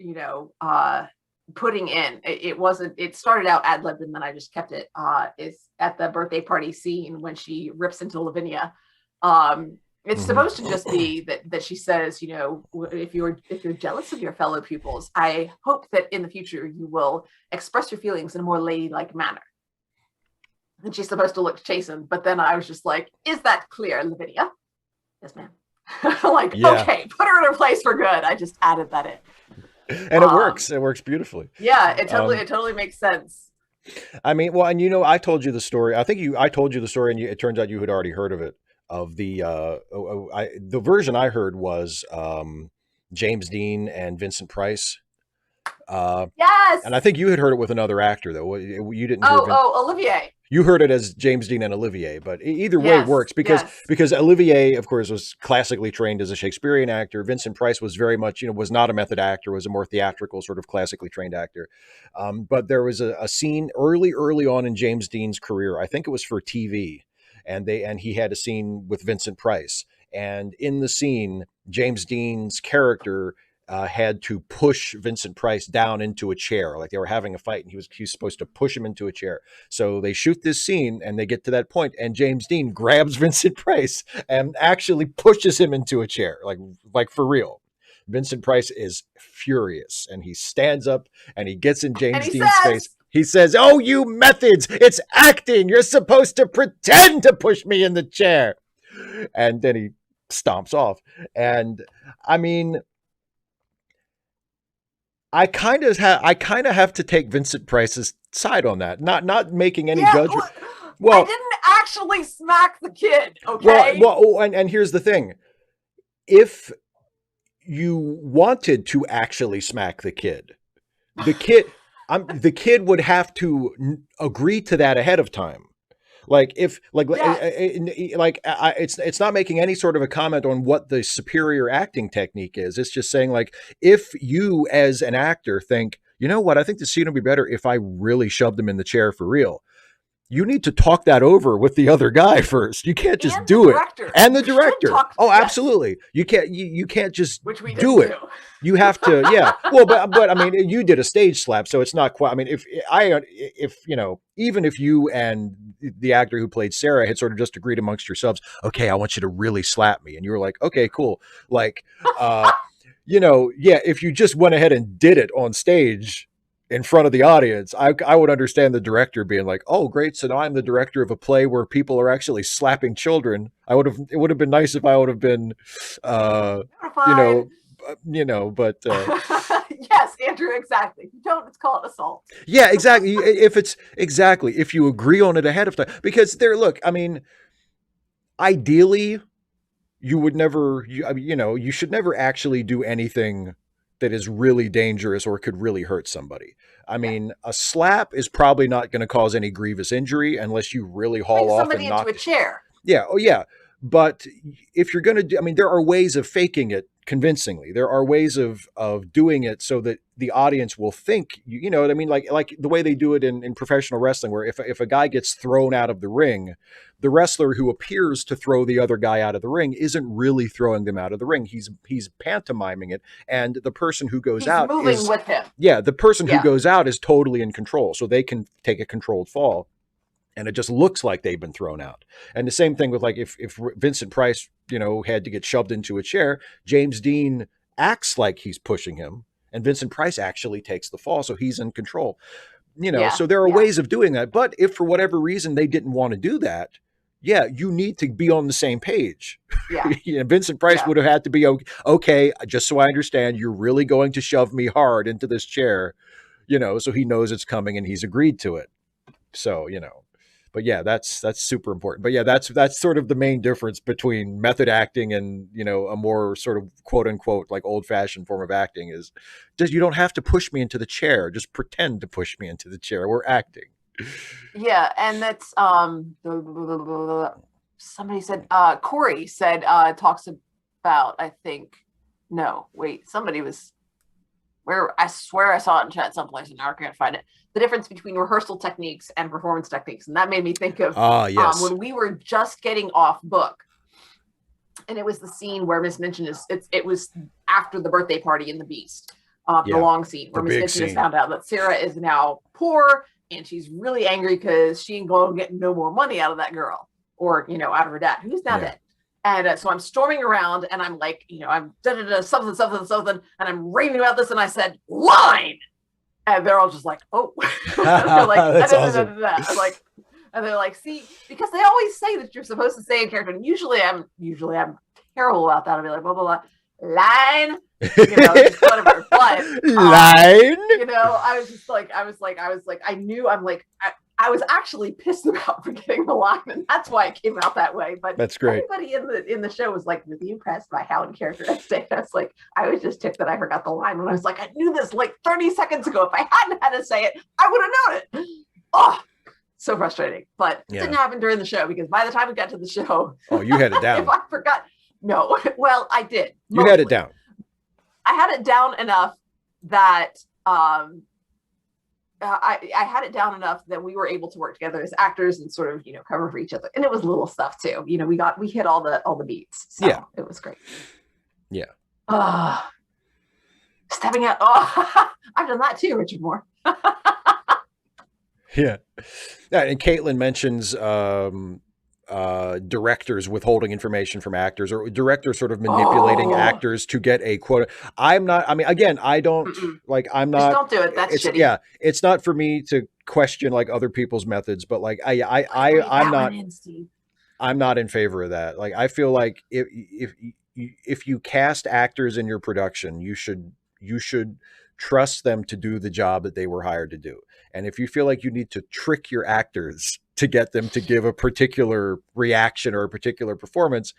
putting in. It started out ad-libbed, and then I just kept it. Is at the birthday party scene when she rips into Lavinia. It's supposed to just be that she says, if you're jealous of your fellow pupils, I hope that in the future you will express your feelings in a more ladylike manner. and she's supposed to look chastened. But then I was just like, is that clear, Lavinia? Yes, ma'am. Like, Yeah, okay, put her in her place for good. I just added that in. and it works. It works beautifully. Yeah, Um, it totally makes sense. I mean, well, and I told you the story. I told you the story, and it turns out you had already heard of it. Of the version I heard was James Dean and Vincent Price. Uh, and I Yes. think you had heard it with another actor though. You didn't hear Olivier. you heard it as James Dean and Olivier, but either way Yes, works because yes. Olivier, of course, was classically trained as a Shakespearean actor. Vincent Price was very much, was not a method actor, was a more theatrical sort of classically trained actor. But there was a scene early on in James Dean's career. I think it was for TV, and he had a scene with Vincent Price, and in the scene, James Dean's character had to push Vincent Price down into a chair. Like they were having a fight, and he was supposed to push him into a chair. So they shoot this scene, and they get to that point, and James Dean grabs Vincent Price and actually pushes him into a chair, like for real. Vincent Price is furious, and he stands up and he gets in And James he Dean's face. says, He says, "Oh, you methods! It's acting. You're supposed to pretend to push me in the chair." And then he stomps off. And I mean, I kind of have to take Vincent Price's side on that. Not making any yeah, judgment. I Well, didn't actually smack the kid, well, okay? well. Oh, and here's the thing: if you wanted to actually smack the kid, the kid would have to agree to that ahead of time. Like if Yes. it's not making any sort of a comment on what the superior acting technique is. It's just saying like if you as an actor think, you know what, I think the scene would be better if I really shoved him in the chair for real. You need to talk that over with the other guy first. You can't just And the do it. director. And the You should director. talk, Oh, yes, absolutely. You can't just which we do didn't it. do. You have to, yeah. Well, but I mean, you did a stage slap, so it's not quite. I mean, if even if you and the actor who played Sarah had sort of just agreed amongst yourselves, okay, I want you to really slap me, and you were like, okay, cool, like, yeah, if you just went ahead and did it on stage in front of the audience, I would understand the director being like, "Oh, great! So now I'm the director of a play where people are actually slapping children." It would have been nice if I would have been, you Fine. know, but Yes, Andrew, exactly. If you don't, it's called assault. yeah, exactly. If you agree on it ahead of time, because look, I mean, ideally, you would never, I mean, you should never actually do anything that is really dangerous or could really hurt somebody. I Yeah. mean, a slap is probably not going to cause any grievous injury unless you really Bring haul off somebody and into a knock. chair. Yeah. Oh, yeah. But if you're going to do, I mean, there are ways of faking it convincingly. There are ways of doing it so that the audience will think, you know what I mean? Like the way they do it in professional wrestling, where if a guy gets thrown out of the ring, the wrestler who appears to throw the other guy out of the ring isn't really throwing them out of the ring. He's pantomiming it. And the person who goes He's out moving is, with him. yeah, the person who Yeah. goes out is totally in control. So they can take a controlled fall, and it just looks like they've been thrown out. And the same thing with like if Vincent Price, had to get shoved into a chair, James Dean acts like he's pushing him, and Vincent Price actually takes the fall, so he's in control. Yeah. So there are Yeah. ways of doing that. But if for whatever reason they didn't want to do that, yeah, you need to be on the same page. Yeah. Vincent Price Yeah. would have had to be okay, just so I understand, you're really going to shove me hard into this chair, so he knows it's coming and he's agreed to it. So, but yeah, that's super important. But yeah, that's sort of the main difference between method acting and, a more sort of quote unquote like old fashioned form of acting is just, you don't have to push me into the chair. Just pretend to push me into the chair. We're acting. Yeah. And that's somebody said Corey said talks about, I think, no, wait, somebody was where I swear I saw it in chat someplace and now I can't find it. The difference between rehearsal techniques and performance techniques. And that made me think of Yes. when we were just getting off book. And it was the scene where Miss Minchin it was after the birthday party in the Beast. The long scene where Miss Minchin has found out that Sarah is now poor and she's really angry because she ain't going to get no more money out of that girl or, out of her dad, who's now dead. And so I'm storming around and I'm like, I'm something, and I'm raving about this. And I said, line. And they're all just like, oh. They're like, that's awesome. I'm like, And they're like, see, because they always say that you're supposed to say in character, and usually I'm terrible about that. I'll be like, blah blah blah, line, just whatever. But Line. I was just like, I knew, I was actually pissed about forgetting the line, and that's why it came out that way. But that's great. Everybody in the show was like really impressed by how in character I stayed. I was like, I was just ticked that I forgot the line when I was like, I knew this like 30 seconds ago. If I hadn't had to say it, I would have known it. Oh, so frustrating. But it didn't happen during the show, because by the time we got to the show, you had it down. If I forgot, no, well, I did. Mostly. You had it down. I had it down enough that I had it down enough that we were able to work together as actors and sort of cover for each other, and it was little stuff too. We hit all the beats, so yeah, it was great. Yeah. Stepping out. Oh, I've done that too, Richard Moore. Yeah, and Caitlin mentions directors withholding information from actors, or directors sort of manipulating actors to get a quota. I'm not. I mean, again, I don't like. I'm not. Just don't do it. That's shitty. Yeah, it's not for me to question like other people's methods, but like I'm not. I'm not in favor of that. Like, I feel like if you cast actors in your production, you should trust them to do the job that they were hired to do. And if you feel like you need to trick your actors to get them to give a particular reaction or a particular performance,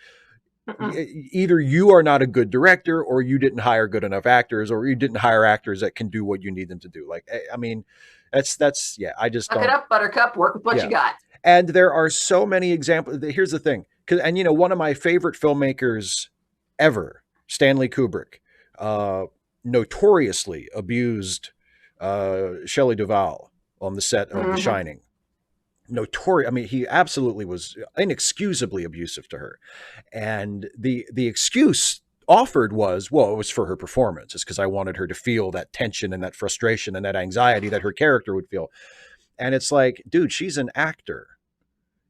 either you are not a good director, or you didn't hire good enough actors, or you didn't hire actors that can do what you need them to do. Like, I mean, that's yeah, I just suck it up, buttercup, work with what you got. And there are so many examples. Here's the thing. And one of my favorite filmmakers ever, Stanley Kubrick, notoriously abused Shelley Duvall on the set of The Shining. Notorious. I mean, he absolutely was inexcusably abusive to her. And the excuse offered was, well, it was for her performance. It's because I wanted her to feel that tension and that frustration and that anxiety that her character would feel. And it's like, dude, she's an actor.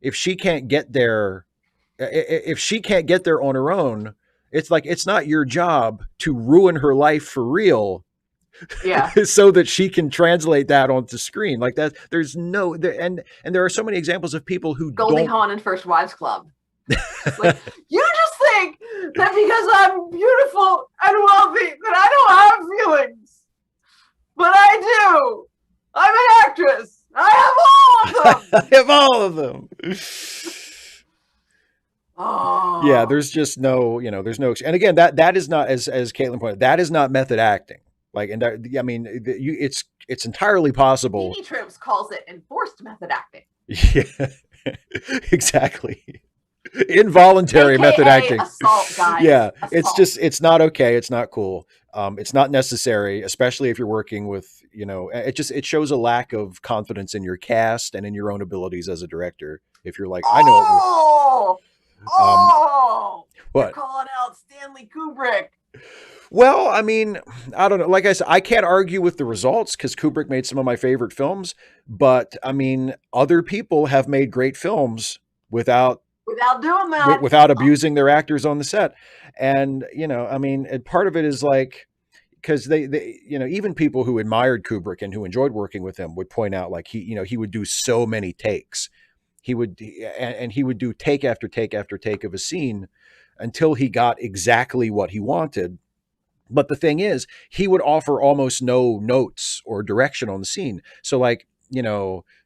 If she can't get there, on her own, it's like, it's not your job to ruin her life for real. Yeah. So that she can translate that onto screen. Like that, there's no, and there are so many examples of people who Goldie Hawn and First Wives Club. Like, you just think that because I'm beautiful and wealthy that I don't have feelings. But I do. I'm an actress. I have all of them. I have all of them. Oh. Yeah, there's just no, there's no, and again, that is not, as Caitlin pointed, that is not method acting. Like, and I mean, it's entirely possible. TV Tropes calls it enforced method acting. Yeah, exactly. Involuntary AKA method acting. Assault, guys. Yeah, assault. it's not okay. It's not cool. It's not necessary, especially if you're working with, it shows a lack of confidence in your cast and in your own abilities as a director. If you're like, I know. What? You're calling out Stanley Kubrick. Well, I mean, I don't know. Like I said, I can't argue with the results because Kubrick made some of my favorite films. But I mean, other people have made great films without doing that, without abusing their actors on the set. And, I mean, and part of it is like, because they even people who admired Kubrick and who enjoyed working with him would point out, like, he would do so many takes. He would do take after take after take of a scene until he got exactly what he wanted. But the thing is, he would offer almost no notes or direction on the scene. So, like,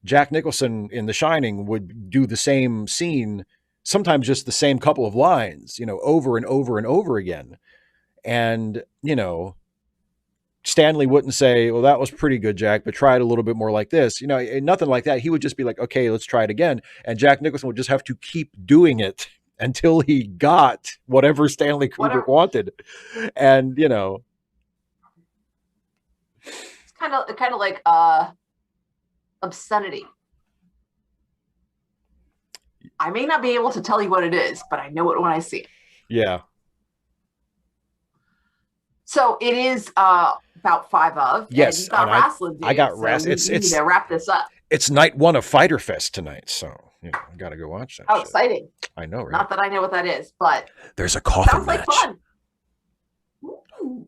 Jack Nicholson in The Shining would do the same scene, sometimes just the same couple of lines, over and over and over again. And, Stanley wouldn't say, well, that was pretty good, Jack, but try it a little bit more like this. Nothing like that. He would just be like, okay, let's try it again. And Jack Nicholson would just have to keep doing it until he got whatever Stanley Kubrick wanted. And, it's kind of like obscenity. I may not be able to tell you what it is, but I know it when I see it. Yeah. So it is about 5 of. Yes. You got wrestling. I got wrestling. We need to wrap this up. It's night 1 of Fighter Fest tonight, so I got to go watch that. Oh, exciting! I know, right? Not that I know what that is, but there's a coffin match. Sounds like fun.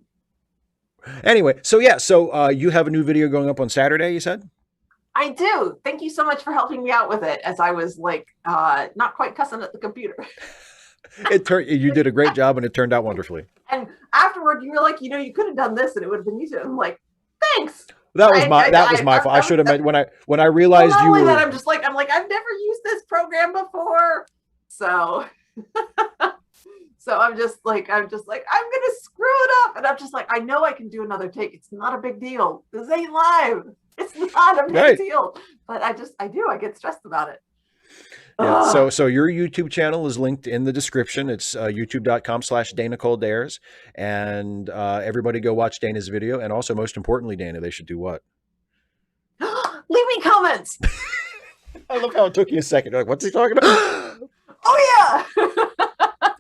Anyway, so you have a new video going up on Saturday, you said? I do. Thank you so much for helping me out with it as I was like not quite cussing at the computer. You did a great job, and it turned out wonderfully. And afterward, you were like, you could have done this, and it would have been easier. I'm like, thanks. That was my fault. I should have meant when I realized well, not you only were. that, I'm like, I've never used this program before, so so I'm just like, I'm gonna screw it up, and I'm just like, I know I can do another take. It's not a big deal. This ain't live. It's not a big deal. But I get stressed about it. Yeah, so your YouTube channel is linked in the description. It's youtube.com/Dana Coldares. And everybody go watch Dana's video. And also, most importantly, Dana, they should do what? Leave me comments. I love how it took you a second. You're like, what's he talking about? Oh, yeah.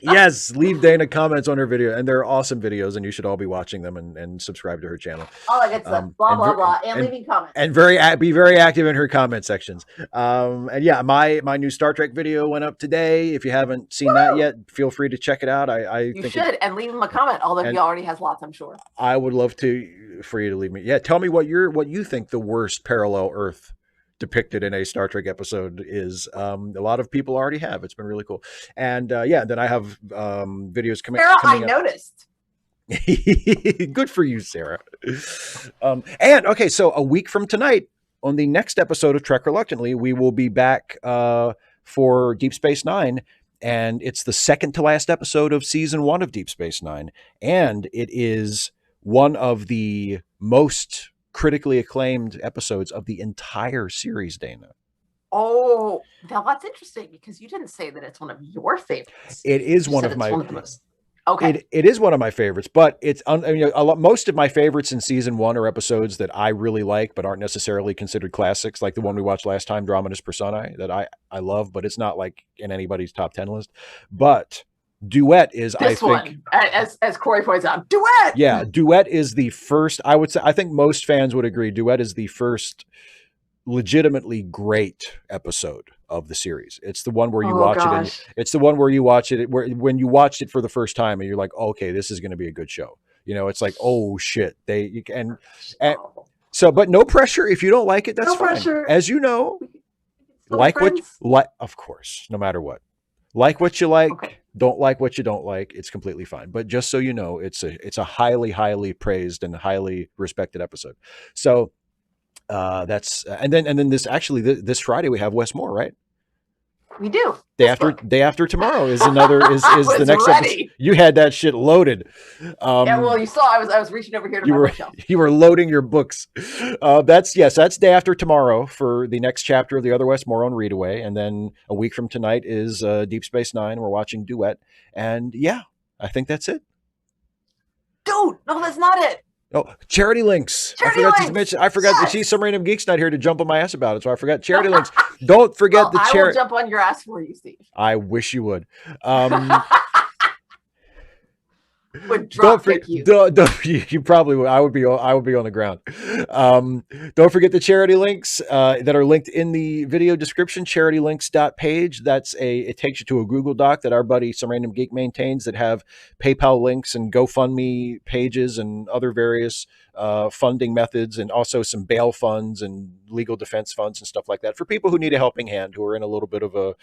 Yes, leave Dana comments on her video. And they're awesome videos, and you should all be watching them and subscribe to her channel. All that good stuff. Blah, blah, blah. And leaving comments. And be very active in her comment sections. And yeah, my new Star Trek video went up today. If you haven't seen that yet, feel free to check it out. You should, and leave him a comment, although he already has lots, I'm sure. I would love for you to leave me. Yeah, tell me what you think the worst parallel Earth depicted in a Star Trek episode is. A lot of people already have. It's been really cool. And then I have videos coming Sarah, coming I noticed. Good for you, Sarah. And okay, so a week from tonight, on the next episode of Trek Reluctantly, we will be back for Deep Space Nine. And it's the second to last episode of season 1 of Deep Space Nine. And it is one of the most critically acclaimed episodes of the entire series, Dana. Oh, now that's interesting because you didn't say that it's one of your favorites. It is one of my most. Okay. It is one of my favorites, but it's most of my favorites in season 1 are episodes that I really like, but aren't necessarily considered classics, like the one we watched last time, Dromidas Personae, that I love, but it's not like in anybody's top 10 list. But Duet is, this I think, one, as Corey points out, Duet. Yeah, Duet is the first. I would say, I think most fans would agree, Duet is the first legitimately great episode of the series. It's the one where you watch it. And it's the one where you watch it when you watched it for the first time, and you're like, oh, okay, this is going to be a good show. It's like, oh shit, so, but no pressure. If you don't like it, that's fine. Pressure. As you know, of course, no matter what. Like what you like, don't like what you don't like. It's completely fine. But just so you know, it's a highly, highly praised and highly respected episode. So that's and then this Friday we have Wes Moore, right? We do. Day after tomorrow is the next episode. You had that shit loaded. Yeah, well, you saw I was reaching over here to my bookshelf. You were loading your books. That's day after tomorrow for the next chapter of The Other Wes Moore on Readaway, and then a week from tonight is Deep Space Nine. We're watching Duet, and yeah, I think that's it. Dude, no, that's not it. Oh, charity links. I forgot that she's some random geek's not here to jump on my ass about it, so I forgot charity links. Don't forget the charity. I will jump on your ass for you, Steve. I wish you would. Would drop kick you. You probably would. I would be on the ground. Don't forget the charity links that are linked in the video description. Charitylinks.page. It takes you to a Google Doc that our buddy Some Random Geek maintains that have PayPal links and GoFundMe pages and other various funding methods, and also some bail funds and legal defense funds and stuff like that for people who need a helping hand, who are in a little bit of a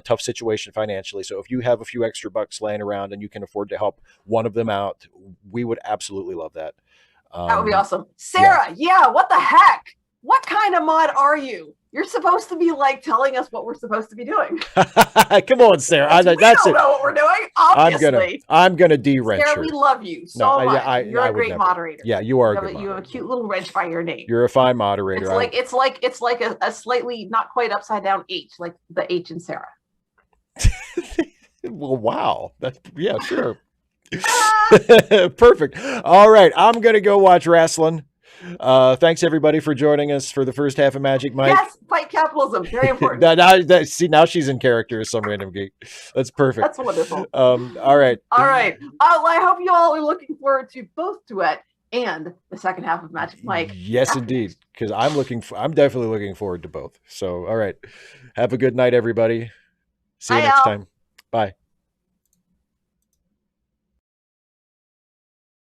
tough situation financially. So if you have a few extra bucks laying around and you can afford to help one of them out, we would absolutely love that. That would be awesome. Sarah, what the heck? What kind of mod are you? You're supposed to be like telling us what we're supposed to be doing. Come on, Sarah. We don't know what we're doing. Obviously, I'm gonna de-wrench Sarah, her. We love you so much. You're a great moderator. Yeah, you are. You have a cute little wrench by your name. You're a fine moderator. It's like a slightly not quite upside down H, like the H in Sarah. Well, wow. Sure. Perfect. All right, I'm gonna go watch wrestling. Thanks everybody for joining us for the first half of Magic Mike. Yes, fight capitalism. Very important. now she's in character as Some Random Geek. That's perfect. That's wonderful. All right. I hope you all are looking forward to both Duet and the second half of Magic Mike. Yes, indeed. Because I'm definitely looking forward to both. So, all right. Have a good night, everybody. See you next time. Bye.